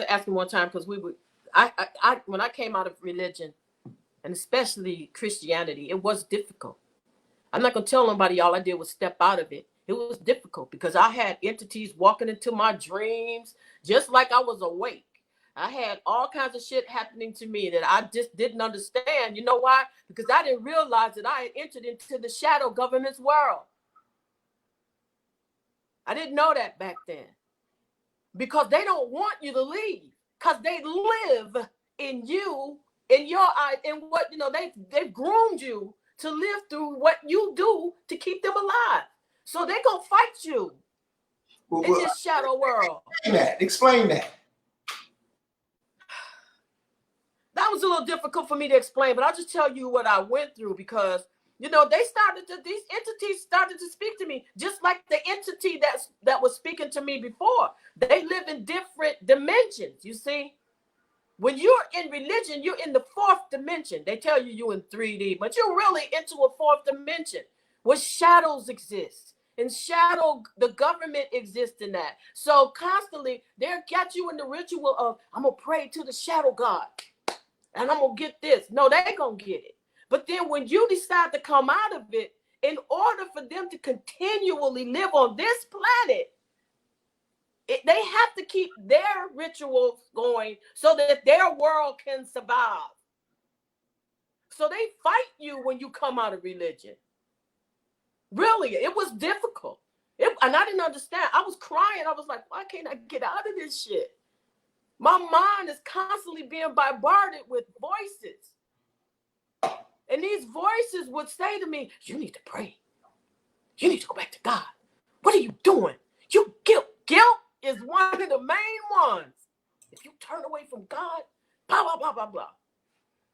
asked me one time, because when I came out of religion, and especially Christianity, it was difficult. I'm not gonna tell nobody all I did was step out of it. It was difficult because I had entities walking into my dreams just like I was awake. I had all kinds of shit happening to me that I just didn't understand. You know why? Because I didn't realize that I had entered into the shadow government's world. I didn't know that back then. Because they don't want you to leave. Because they live in you, in your eye, in what, they've groomed you to live through what you do to keep them alive. So they're going to fight you in this shadow world. Explain that. That was a little difficult for me to explain, but I'll just tell you what I went through because, these entities started to speak to me, just like the entity that was speaking to me before. They live in different dimensions, you see. When you're in religion, you're in the fourth dimension. They tell you you're in 3D, but you're really into a fourth dimension where shadows exist. And the government exists in that. So constantly, they'll get you in the ritual of, I'm going to pray to the shadow god. And I'm going to get this. No, they ain't going to get it. But then when you decide to come out of it, in order for them to continually live on this planet, they have to keep their rituals going so that their world can survive. So they fight you when you come out of religion. Really, it was difficult. And I didn't understand. I was crying. I was like, why can't I get out of this shit? My mind is constantly being bombarded with voices. And these voices would say to me, you need to pray. You need to go back to God. What are you doing? You guilt. Guilt is one of the main ones. If you turn away from God, blah, blah, blah, blah, blah.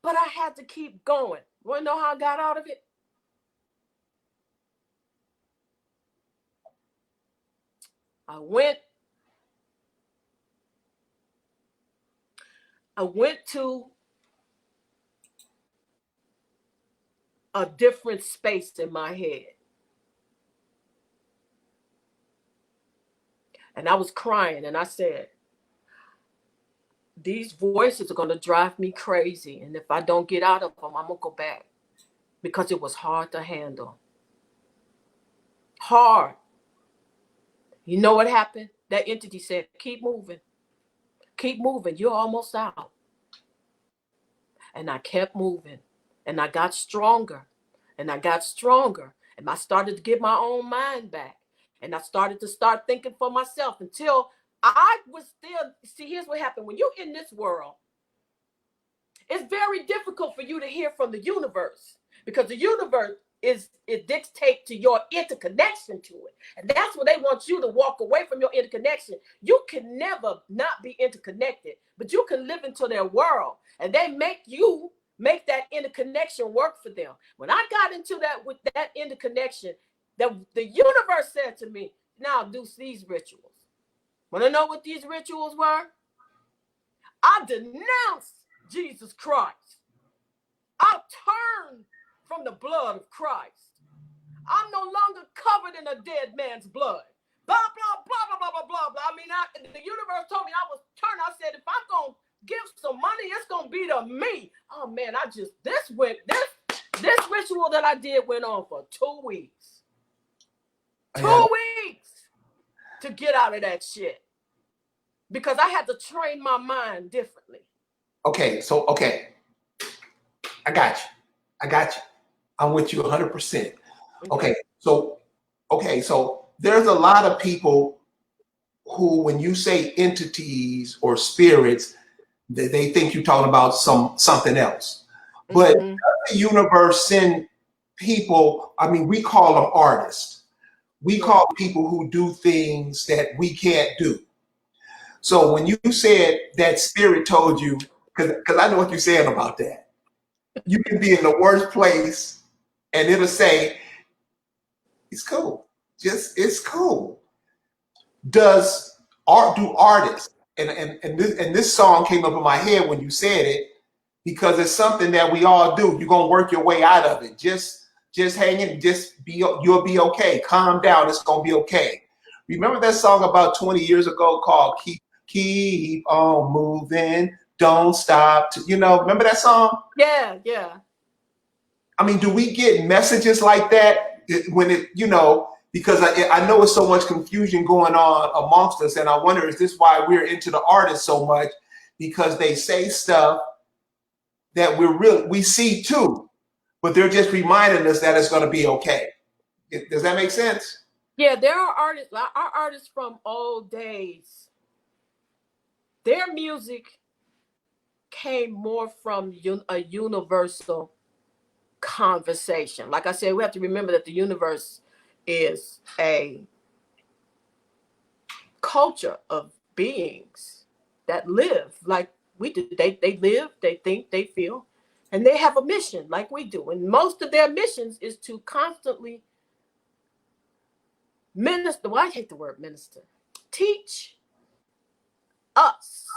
But I had to keep going. Want to know how I got out of it? I went to a different space in my head. And I was crying and I said, these voices are going to drive me crazy. And if I don't get out of them, I'm going to go back. Because it was hard to handle. Hard. You know what happened? That entity said, keep moving. Keep moving. You're almost out. And I kept moving. And I got stronger. And I got stronger. And I started to get my own mind back. And I started to start thinking for myself until I was still, see, here's what happened. When you're in this world, it's very difficult for you to hear from the universe because the universe it dictates to your interconnection to it. And that's what they want you to walk away from your interconnection. You can never not be interconnected, but you can live into their world and they make that interconnection work for them. When I got into that with that interconnection, the universe said to me, now do these rituals. Want to know what these rituals were? I denounced Jesus Christ. I turned from the blood of Christ. I'm no longer covered in a dead man's blood. Blah, blah, blah, blah, blah, blah, blah. I mean, the universe told me I was turned. I said, if I'm going to give some money, it's going to be to me. Oh, man, this ritual that I did went on for 2 weeks. 2 weeks to get out of that shit. Because I had to train my mind differently. Okay. I got you. I'm with you 100%. Okay. So there's a lot of people who, when you say entities or spirits, they think you're talking about something else. But the universe send people, I mean, we call them artists. We call people who do things that we can't do. So when you said that spirit told you, because I know what you're saying about that, you can be in the worst place and it'll say, it's cool. It's cool. Do artists, and this song came up in my head when you said it, because it's something that we all do. You're gonna work your way out of it. Just hang in, you'll be okay. Calm down, it's gonna be okay. Remember that song about 20 years ago called Keep on Moving, Don't Stop. Remember that song? Yeah. I mean, do we get messages like that when because I know it's so much confusion going on amongst us, and I wonder, is this why we're into the artists so much? Because they say stuff that we see too, but they're just reminding us that it's going to be okay. Does that make sense? Yeah, there are artists, our artists from old days. Their music came more from a universal conversation. Like I said, we have to remember that the universe is a culture of beings that live like we do. They live, they think, they feel, and they have a mission like we do. And most of their missions is to constantly minister. Well, I hate the word minister. Teach us.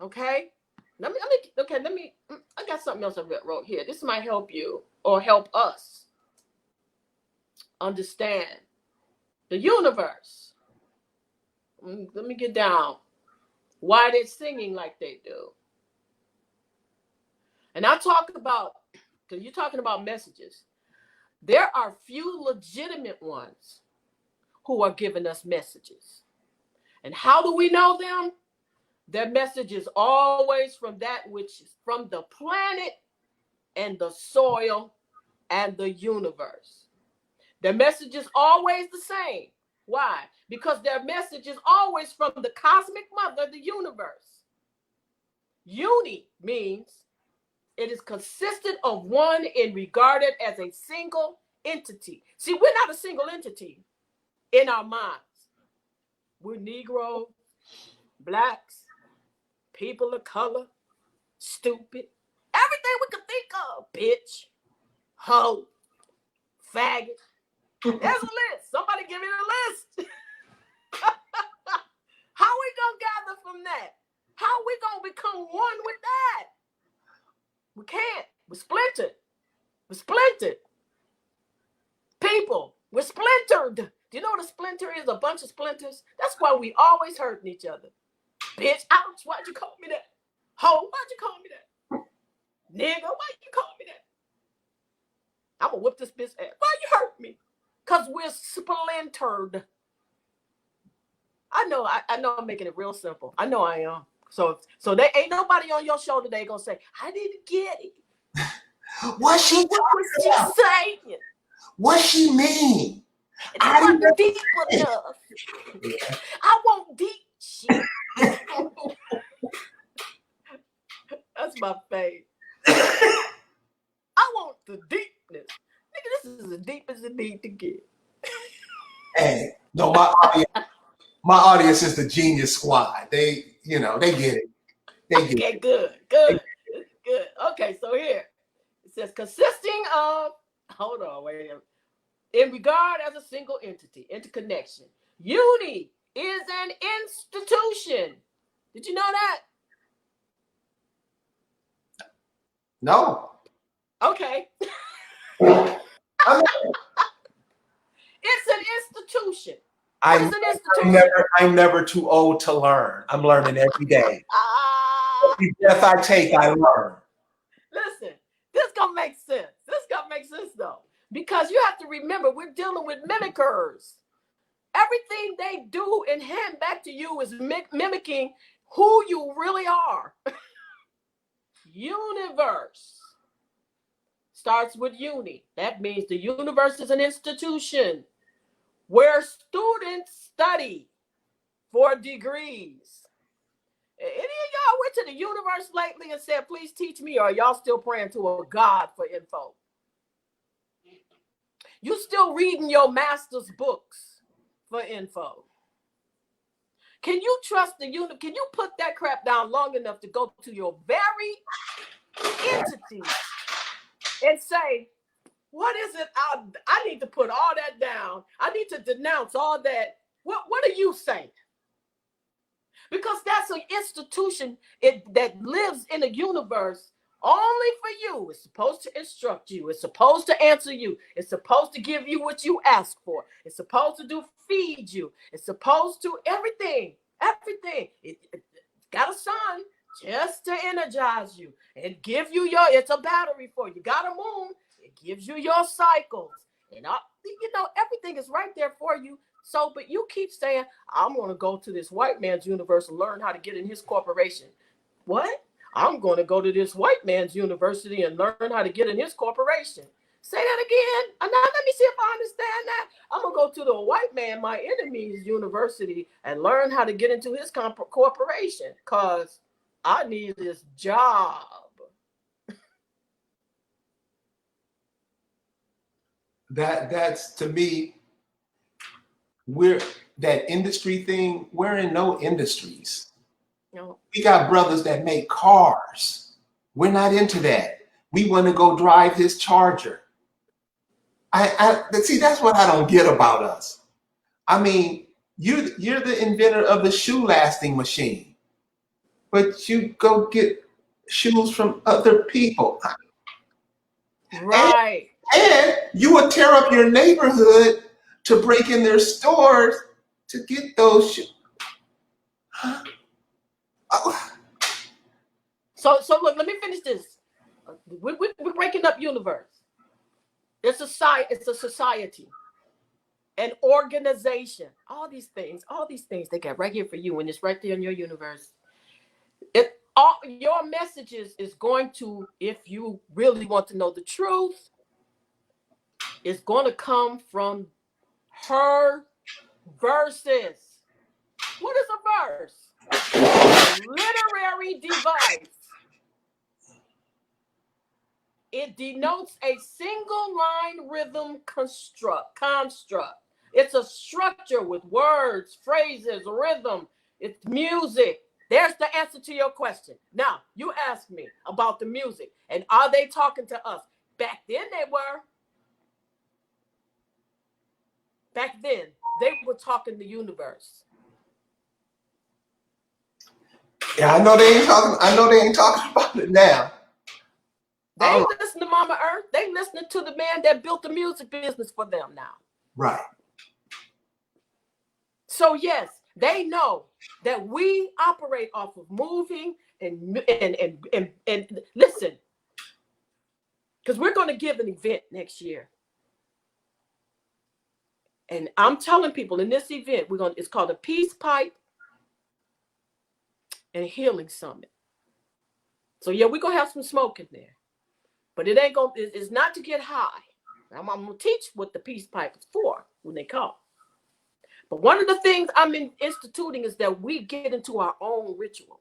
Okay? Let me, I got something else I wrote here. This might help you or help us understand the universe. Let me get down why they're singing like they do. And I talk about, because you're talking about messages, there are few legitimate ones who are giving us messages. And how do we know them? Their message is always from that which is from the planet and the soil and the universe. Their message is always the same. Why? Because their message is always from the cosmic mother, the universe. Uni means It is consistent of one and regarded as a single entity. See, we're not a single entity in our minds. We're Negro, blacks, people of color, stupid, everything we could think of, bitch, hoe, faggot. There's a list. Somebody give me the list. How we gonna gather from that? How we gonna become one with that? We can't. We're splintered. We're splintered. People, we're splintered. Do you know what a splinter is? A bunch of splinters. That's why we always hurting each other. Bitch, ouch, why'd you call me that? Ho, why'd you call me that? Nigga, why'd you call me that? I'm gonna whip this bitch ass. Why you hurt me? Because we're splintered. I know I'm making it real simple. I know I am. So there ain't nobody on your show today gonna say, I didn't get it. What she saying? What she mean? I wasn't deep enough. I want deep shit. That's my fave. I want the deepness. Nigga, this is as deep as it need to get. Hey, no, my audience is the Genius Squad. They get it. Okay, good. Good. Okay, so here it says consisting of, hold on, wait a minute. In regard as a single entity, interconnection. Uni is an institution. Did you know that? No. Okay. I mean, it's an institution. What is an institution? I'm never too old to learn. I'm learning every day. Every breath I take, I learn. Listen, this gonna make sense. This gonna make sense though. Because you have to remember, we're dealing with mimickers. Everything they do and hand back to you is mimicking who you really are. Universe starts with uni. That means the universe is an institution where students study for degrees. Any of y'all went to the universe lately and said, please teach me, or are y'all still praying to a God for info? You still reading your master's books for info. Can you trust the universe? Can you put that crap down long enough to go to your very entity and say, what is it? I need to put all that down. I need to denounce all that. What are you saying? Because that's an institution that lives in a universe only for you. It's supposed to instruct you. It's supposed to answer you. It's supposed to give you what you ask for. It's supposed to feed you. It's supposed to everything. It got a sun just to energize you and give you it's a battery for you. Got a moon. It gives you your cycles. And everything is right there for you. So, but you keep saying, I'm going to go to this white man's universe and learn how to get in his corporation. What? I'm going to go to this white man's university and learn how to get in his corporation. Say that again. Now, let me see if I understand that. I'm going to go to the white man, my enemy's university, and learn how to get into his corporation because I need this job. That's to me, that industry thing, we're in no industries. No. We got brothers that make cars. We're not into that. We want to go drive his Charger. See, that's what I don't get about us. I mean, you're the inventor of the shoe lasting machine, but you go get shoes from other people. Right. And you would tear up your neighborhood to break in their stores to get those shoes. Huh? Oh. So look, let me finish this. We're breaking up universe. It's a society, an organization. All these things they got right here for you, and it's right there in your universe. Your messages is going to, if you really want to know the truth, it's going to come from her verses. What is a verse? A literary device It denotes a single line rhythm construct. It's a structure with words, phrases, rhythm. It's music. There's the answer to your question. Now, you ask me about the music, and are they talking to us? Back then they were. Back then, they were talking the universe. Yeah, I know they ain't talking about it now. They ain't listening to Mama Earth. They listening to the man that built the music business for them now. Right. So yes, they know that we operate off of moving and listen, because we're going to give an event next year. And I'm telling people in this event, it's called a Peace Pipe and Healing Summit. So yeah, we're going to have some smoke in there. But it's not to get high. I'm going to teach what the Peace Pipe is for when they come. But one of the things I'm instituting is that we get into our own ritual.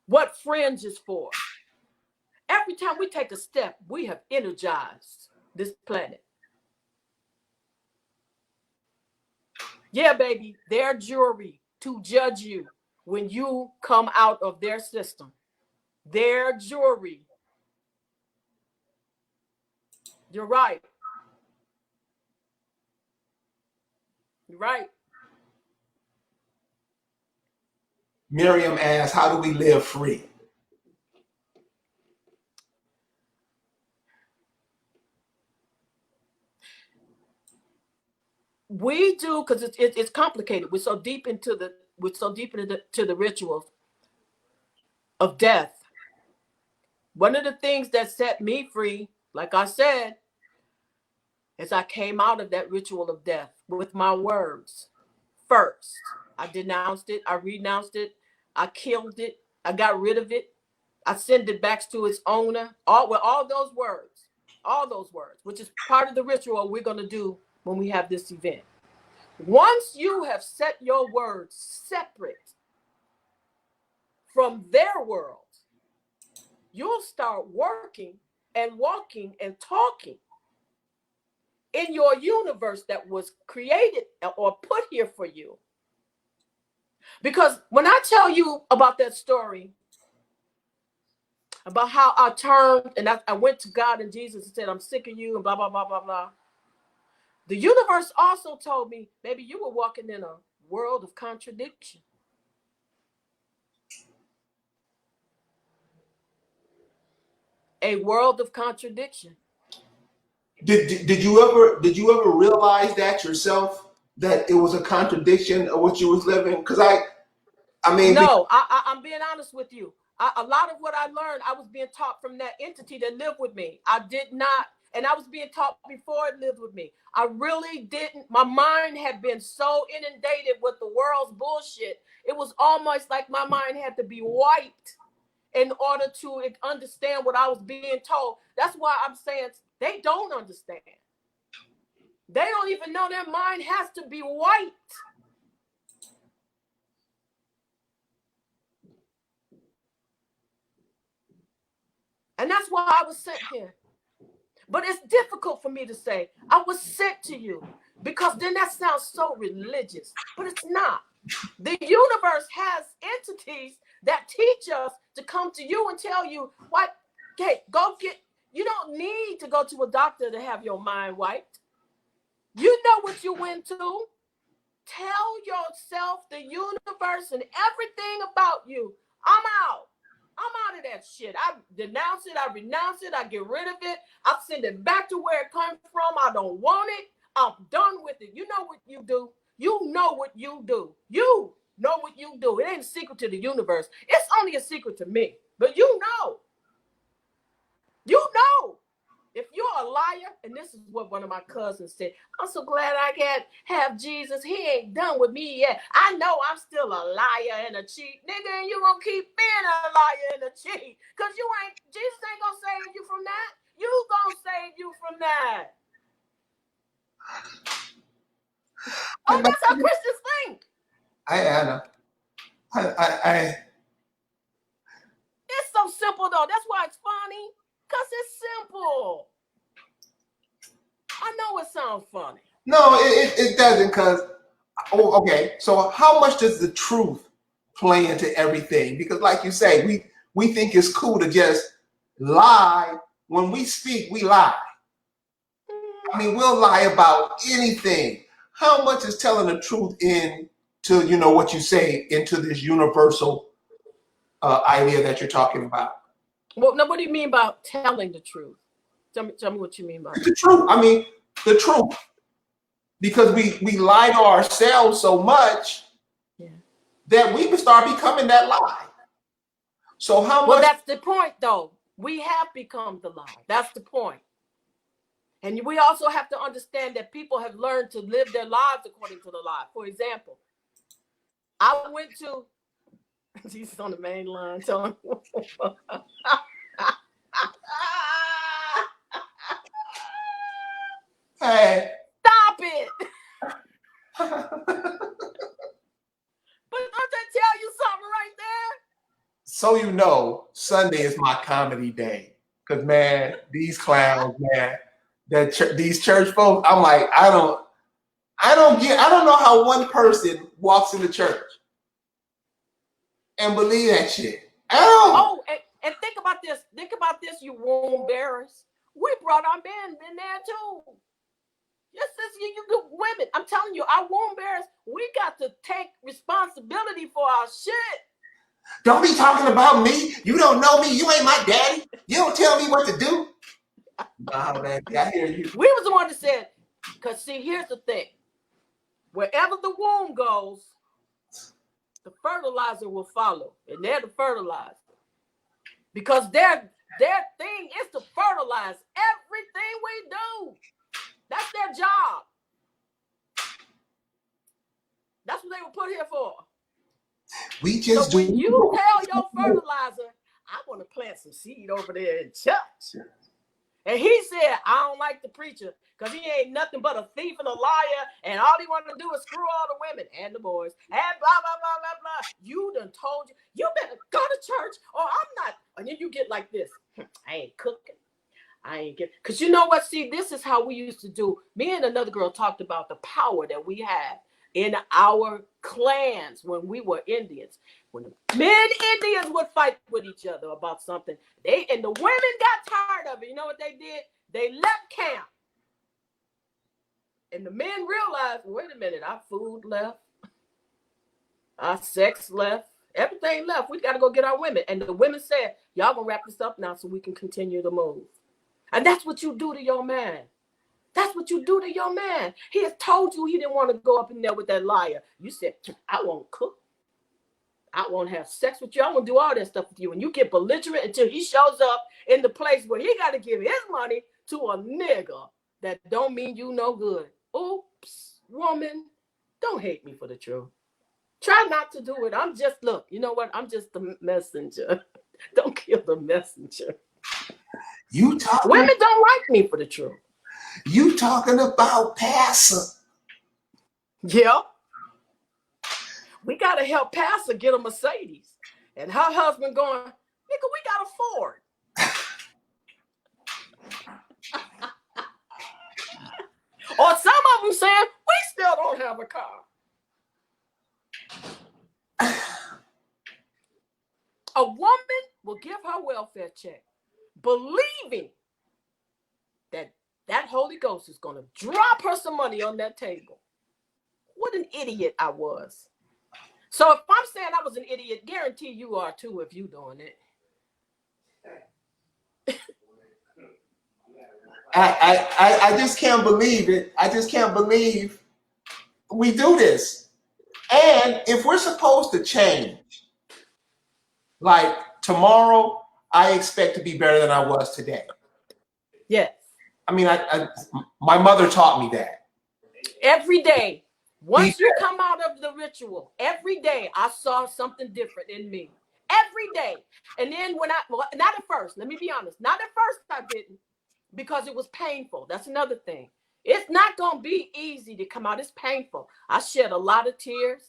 What Fringe is for. Every time we take a step, we have energized this planet. Yeah, baby, their jury to judge you when you come out of their system. Their jury. You're right. You're right. Miriam asks, how do we live free? We do, because it's complicated. We're so deep into the rituals of death. One of the things that set me free, like I said, is I came out of that ritual of death with my words. First, I denounced it, I renounced it, I killed it, I got rid of it, I sent it back to its owner, all those words, which is part of the ritual we're going to do when we have this event. Once you have set your words separate from their world, you'll start working and walking and talking in your universe that was created or put here for you. Because when I tell you about that story, about how I turned and I went to God and Jesus and said, I'm sick of you and blah, blah, blah, blah, blah. The universe also told me, maybe you were walking in a world of contradiction. A world of contradiction. Did you ever realize that yourself, that it was a contradiction of what you was living? Because I mean, no, I'm being honest with you. A lot of what I learned, I was being taught from that entity that lived with me. I did not, and I was being taught before it lived with me. I really didn't. My mind had been so inundated with the world's bullshit. It was almost like my mind had to be wiped in order to understand what I was being told. That's why I'm saying they don't understand. They don't even know their mind has to be wiped. And that's why I was sent here. But it's difficult for me to say, I was sent to you, because then that sounds so religious, but it's not. The universe has entities that teach us to come to you and tell you, what, okay, you don't need to go to a doctor to have your mind wiped. You know what you went to. Tell yourself, the universe, and everything about you, I'm out. I'm out of that shit. I denounce it. I renounce it. I get rid of it. I send it back to where it comes from. I don't want it. I'm done with it. You know what you do. You know what you do. You know what you do. It ain't a secret to the universe. It's only a secret to me. But you know. You know. If you're a liar, and this is what one of my cousins said, I'm so glad I can't have Jesus. He ain't done with me yet. I know I'm still a liar and a cheat. Nigga, and you gonna keep being a liar and a cheat. Because Jesus ain't gonna save you from that. You gonna save you from that. Oh, that's how Christians think. I know. It's so simple though. That's why it's funny. Because it's simple. I know it sounds funny. No, it doesn't, because, okay, so how much does the truth play into everything? Because like you say, we think it's cool to just lie. When we speak, we lie. I mean, we'll lie about anything. How much is telling the truth into, you know, what you say, into this universal idea that you're talking about? Well, now, what do you mean by telling the truth? Tell me what you mean by that. The truth. I mean, the truth. Because we lie to ourselves so much that we start becoming that lie. So how much? Well, that's the point, though. We have become the lie. That's the point. And we also have to understand that people have learned to live their lives according to the lie. For example, I went to Jesus on the main line. Telling Hey. Stop it. But don't that tell you something right there? So you know, Sunday is my comedy day. Because, man, these clowns, man, these church folks, I'm like, I don't know how one person walks into church and believe that shit. I don't. Oh, and think about this. Think about this, you womb bearers. We brought our men in there too. Yes, you good women. I'm telling you, our womb bearers, we got to take responsibility for our shit. Don't be talking about me. You don't know me. You ain't my daddy. You don't tell me what to do. Oh, man, I hear you. We was the one that said, because see, here's the thing. Wherever the womb goes, the fertilizer will follow. And they're the fertilizer. Because their thing is to fertilize everything we do. That's their job. That's what they were put here for. We just so when you tell your fertilizer, I want to plant some seed over there in church. And he said, I don't like the preacher because he ain't nothing but a thief and a liar. And all he wanted to do is screw all the women and the boys. And blah, blah, blah, blah, blah. You done told you better go to church or I'm not. And then you get like this. I ain't cooking. I ain't get. Because you know what? See, this is how we used to do. Me and another girl talked about the power that we had in our clans when we were Indians. When the men Indians would fight with each other about something, and the women got tired of it. You know what they did? They left camp. And the men realized, wait a minute, our food left, our sex left, everything left. We got to go get our women. And the women said, y'all gonna wrap this up now so we can continue to move. And that's what you do to your man. That's what you do to your man. He has told you he didn't want to go up in there with that liar. You said, I won't cook. I won't have sex with you. I won't do all that stuff with you. And you get belligerent until he shows up in the place where he got to give his money to a nigga that don't mean you no good. Oops, woman, don't hate me for the truth. Try not to do it. I'm just, look, you know what? I'm just the messenger. Don't kill the messenger. Women don't like me for the truth. You talking about Pastor? Yeah. We got to help Pastor get a Mercedes. And her husband going, nigga, we got a Ford. Or some of them saying, we still don't have a car. A woman will give her welfare check, believing that Holy Ghost is going to drop her some money on that table. What an idiot I was. So if I'm saying I was an idiot, guarantee you are too if you doing it. I just can't believe it. I just can't believe we do this. And if we're supposed to change, like tomorrow, I expect to be better than I was today. Yes. I mean, my mother taught me that. Every day, once you come out of the ritual, every day I saw something different in me. Every day. And then not at first, let me be honest. Not at first I didn't, because it was painful. That's another thing. It's not going to be easy to come out. It's painful. I shed a lot of tears.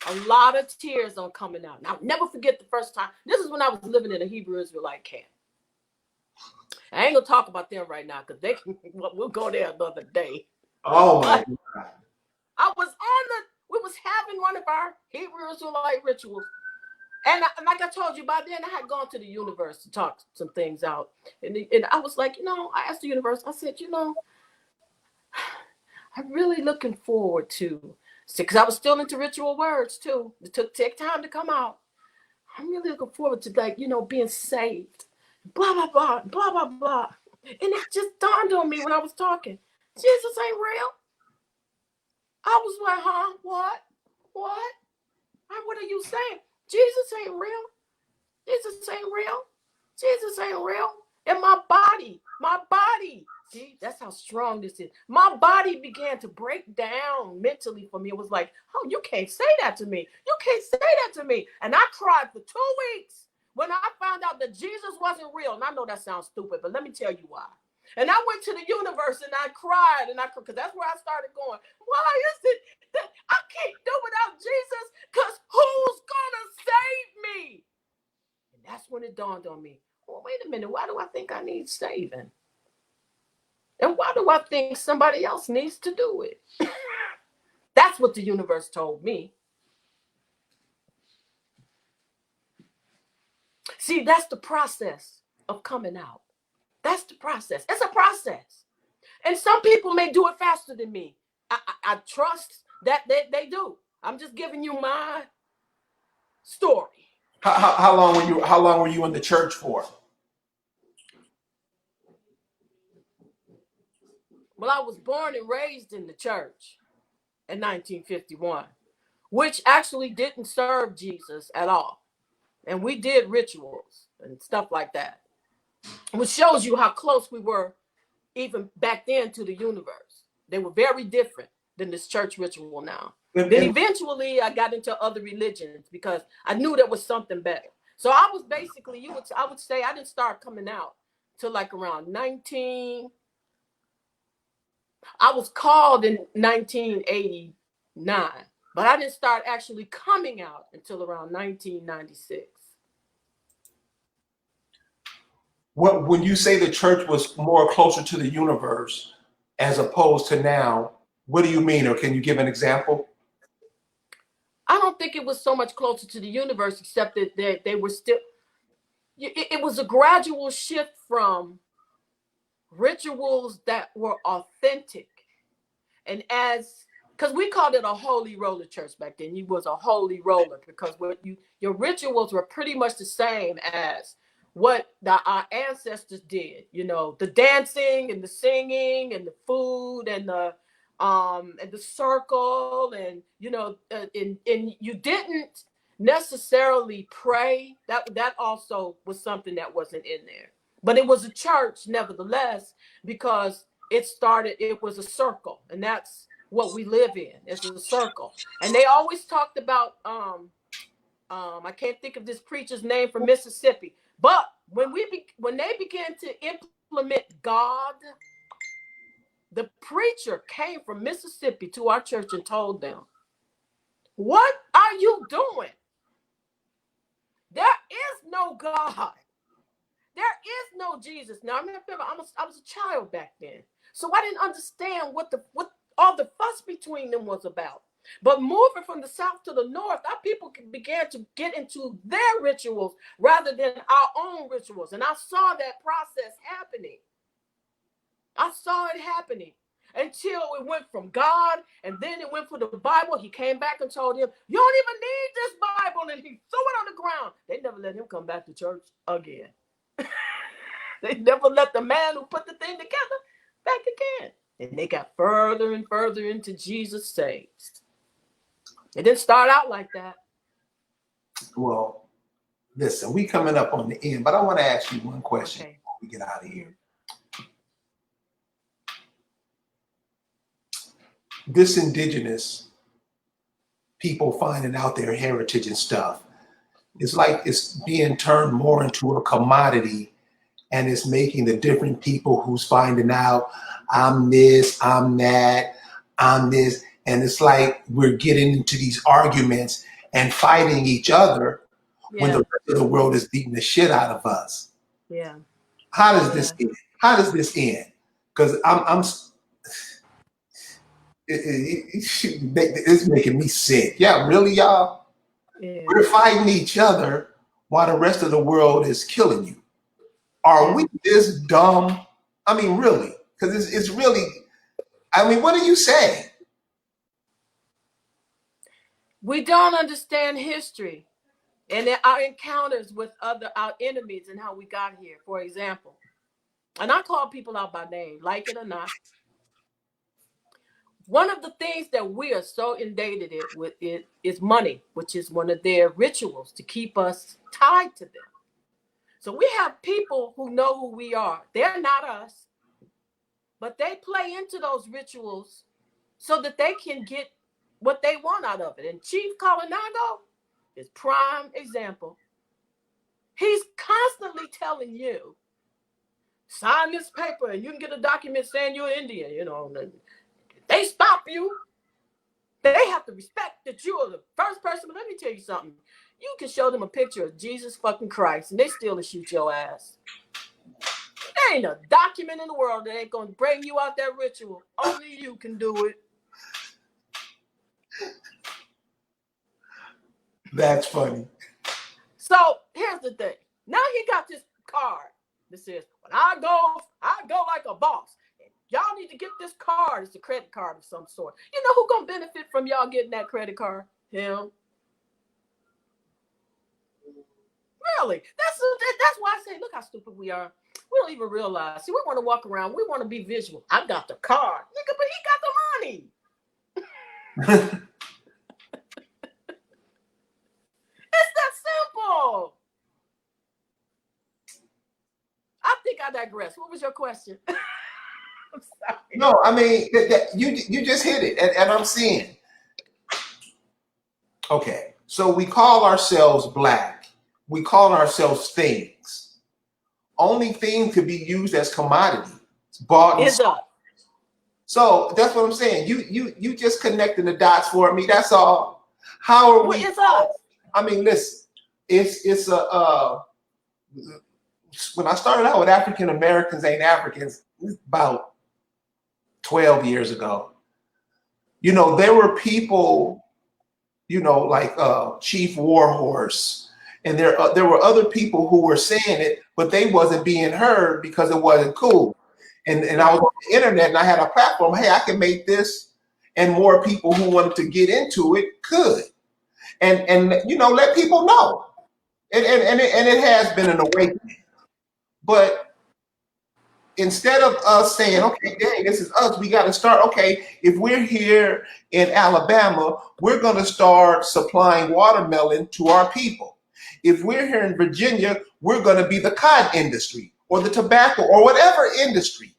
A lot of tears on coming out. And I'll never forget the first time. This is when I was living in a Hebrew Israelite camp. I ain't gonna talk about them right now because we'll go there another day. Oh my But God. I was we was having one of our Hebrew Israelite rituals. And like I told you, by then I had gone to the universe to talk some things out. And I was like, I asked the universe, I said, I'm really looking forward to, because I was still into ritual words too. It take time to come out. I'm really looking forward to being saved. Blah, blah, blah, blah, blah, blah. And it just dawned on me when I was talking. Jesus ain't real. I was like, huh? What? What are you saying? Jesus ain't real. Jesus ain't real. Jesus ain't real. And my body, see, that's how strong this is. My body began to break down mentally for me. It was like, oh, you can't say that to me. You can't say that to me. And I cried for 2 weeks when I found out that Jesus wasn't real. And I know that sounds stupid, but let me tell you why. And I went to the universe and I cried, because that's where I started going. Why is it that I can't do without Jesus? Because who's gonna save me? And that's when it dawned on me. Well, wait a minute. Why do I think I need saving? And why do I think somebody else needs to do it? That's what the universe told me. See, that's the process of coming out. That's the process. It's a process. And some people may do it faster than me. I trust that they do. I'm just giving you my story. How long were you in the church for? Well, I was born and raised in the church in 1951, which actually didn't serve Jesus at all. And we did rituals and stuff like that, which shows you how close we were even back then to the universe. They were very different than this church ritual now. Then eventually I got into other religions because I knew there was something better. So I was basically, I would say I didn't start coming out till like around 19. I was called in 1989, but I didn't start actually coming out until around 1996. When you say the church was more closer to the universe as opposed to now, what do you mean? Or can you give an example? I don't think it was so much closer to the universe, except that they were still, it was a gradual shift from rituals that were authentic. And because we called it a holy roller church back then. You was a holy roller because your rituals were pretty much the same as what our ancestors did. The dancing and the singing and the food and the circle and and you didn't necessarily pray. That also was something that wasn't in there. But it was a church nevertheless, because it was a circle, and that's what we live in. It's a circle. And they always talked about I can't think of this preacher's name from Mississippi, but when they began to implement God, the preacher came from Mississippi to our church and told them, what are you doing? There is no God. There is no Jesus. Now, I remember I was a child back then, so I didn't understand what all the fuss between them was about. But moving from the south to the north, our people began to get into their rituals rather than our own rituals. And I saw that process happening. I saw it happening until it went from God, and then it went for the Bible. He came back and told him, you don't even need this Bible, and he threw it on the ground. They never let him come back to church again. They never let the man who put the thing together back again. And they got further and further into Jesus saves. It didn't start out like that. Well, listen, we coming up on the end, but I want to ask you one question before we get out of here. This indigenous people finding out their heritage and stuff, it's like it's being turned more into a commodity, and it's making the different people who's finding out, I'm this, I'm that, I'm this. And it's like we're getting into these arguments and fighting each other when the rest of the world is beating the shit out of us. Yeah. How does this end? How does this end? Because it's making me sick. Yeah, really, y'all? Yeah. We're fighting each other while the rest of the world is killing you. Are we this dumb? I mean, really? Because it's really, I mean, what do you say? We don't understand history and our encounters with our enemies and how we got here, for example. And I call people out by name, like it or not. One of the things that we are so inundated with is money, which is one of their rituals to keep us tied to them. So we have people who know who we are. They're not us, but they play into those rituals so that they can get what they want out of it. And Chief Colonado is prime example. He's constantly telling you, sign this paper and you can get a document saying you're Indian. You know, they stop you. They have to respect that you are the first person. But let me tell you something. You can show them a picture of Jesus fucking Christ and they still will shoot your ass. There ain't a document in the world that ain't going to bring you out that ritual. Only you can do it. That's funny. So here's the thing. Now he got this card that says, when I go like a boss. Y'all need to get this card. It's a credit card of some sort. You know who's going to benefit from y'all getting that credit card? Him. Really? That's why I say, look how stupid we are. We don't even realize. See, we want to walk around. We want to be visual. I got the card. Nigga, but he got the money. It's that simple. I think I digress. What was your question? I'm sorry. No, I mean, you just hit it. And I'm seeing. Okay, so we call ourselves black. We call ourselves things. Only thing could be used as commodity. It's bought and sold. So that's what I'm saying. You just connecting the dots for me. That's all. How are we? It's us. I mean, listen. It's a when I started out with African Americans Ain't Africans about 12 years ago. You know, there were people, you know, like Chief Warhorse. And there were other people who were saying it, but they wasn't being heard because it wasn't cool. And I was on the internet and I had a platform. Hey, I can make this, and more people who wanted to get into it could. And you know, let people know. And it has been an awakening. But instead of us saying, okay, dang, this is us, we got to start. Okay, if we're here in Alabama, we're going to start supplying watermelon to our people. If we're here in Virginia, we're going to be the cotton industry or the tobacco or whatever industry.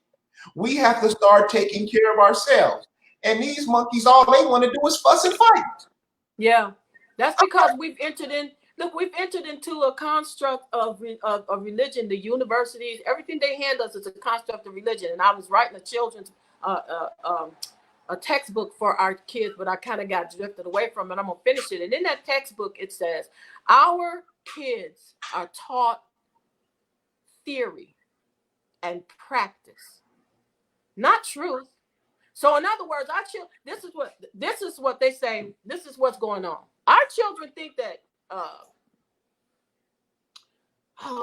We have to start taking care of ourselves. And these monkeys, all they want to do is fuss and fight. Yeah, that's because we've entered into a construct of religion. The universities, everything they hand us is a construct of religion. And I was writing a children's a textbook for our kids, but I kind of got drifted away from it. I'm gonna finish it. And in that textbook, it says our kids are taught theory and practice, not truth. So in other words, our children, this is what they say, this is what's going on. Our children think that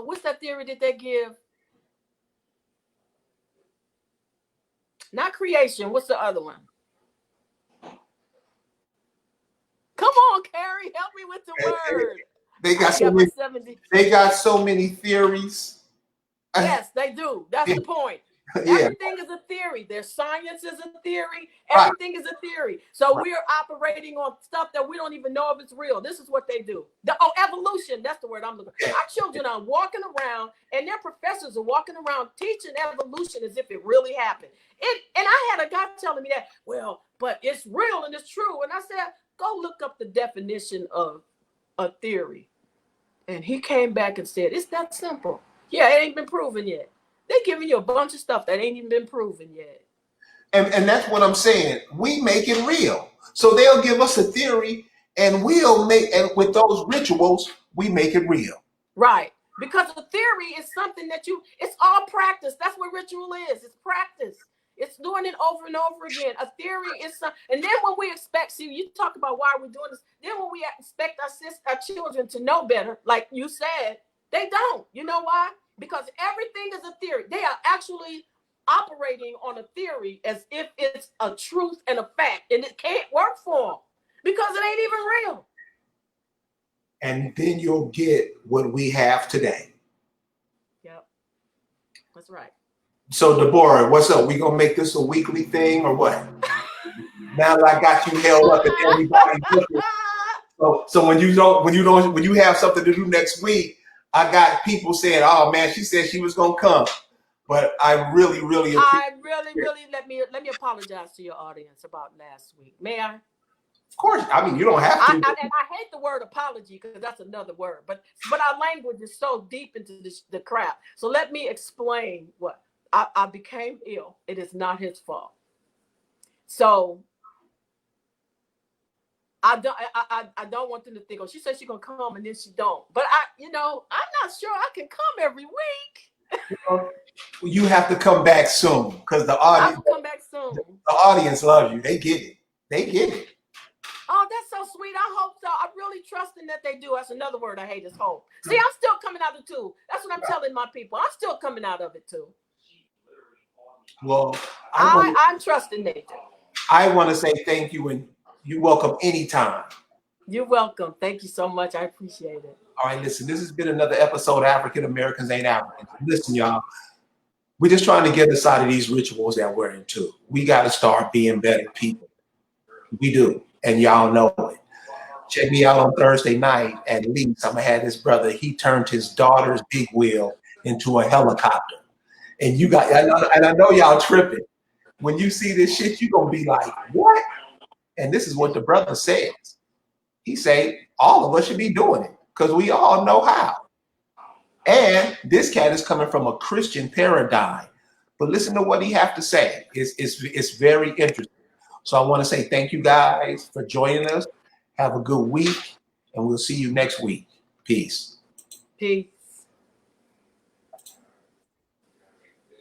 what's that theory that they give? Not creation, what's the other one? Come on, Carrie, help me with the word. They got so many theories. Yes, they do. That's the point. Yeah. Everything is a theory. Their science is a theory. Everything is a theory. So we're operating on stuff that we don't even know if it's real. This is what they do. Evolution. That's the word I'm looking for. Our children are walking around and their professors are walking around teaching evolution as if it really happened. And I had a guy telling me that, well, but it's real and it's true. And I said, go look up the definition of a theory. And he came back and said, it's that simple. Yeah, it ain't been proven yet. They're giving you a bunch of stuff that ain't even been proven yet. And that's what I'm saying. We make it real. So they'll give us a theory and we'll make, and with those rituals, we make it real. Right. Because a theory is something that it's all practice. That's what ritual is. It's practice. It's doing it over and over again. A theory is something. And then when we expect, see, you talk about why we're doing this. Then when we expect our children to know better, like you said, they don't. You know why? Because everything is a theory. They are actually operating on a theory as if it's a truth and a fact, and it can't work for them because it ain't even real. And then you'll get what we have today. Yep, that's right. So Deborah, what's up? We gonna make this a weekly thing or what? Now that I got you held up and everybody looking. So when you have something to do next week, I got people saying, "Oh man, she said she was gonna come," but I really let me apologize to your audience about last week. May I? Of course. I mean, you don't have to. And I hate the word apology because that's another word, but our language is so deep into the crap. So let me explain what I became ill. It is not his fault. So I don't want them to think, oh, she said she's gonna come and then she don't. But I'm not sure I can come every week. You have to come back soon because the audience. I'll come back soon. The audience loves you. They get it. They get it. Oh, that's so sweet. I hope so. I'm really trusting that they do. That's another word I hate is hope. See, I'm still coming out of it too. That's what I'm telling my people. I'm still coming out of it too. Well, I'm trusting Nathan. I want to say thank you, and you're welcome anytime. You're welcome. Thank you so much. I appreciate it. All right, listen, this has been another episode of African Americans Ain't Africans. Listen, y'all, we're just trying to get aside of these rituals that we're into. We got to start being better people. We do, and y'all know it. Check me out on Thursday night at least. I'm going to have this brother. He turned his daughter's big wheel into a helicopter. And I know y'all tripping. When you see this shit, you're going to be like, what? And this is what the brother says. He say, all of us should be doing it because we all know how. And this cat is coming from a Christian paradigm. But listen to what he have to say. It's very interesting. So I want to say thank you guys for joining us. Have a good week, and we'll see you next week. Peace. Peace.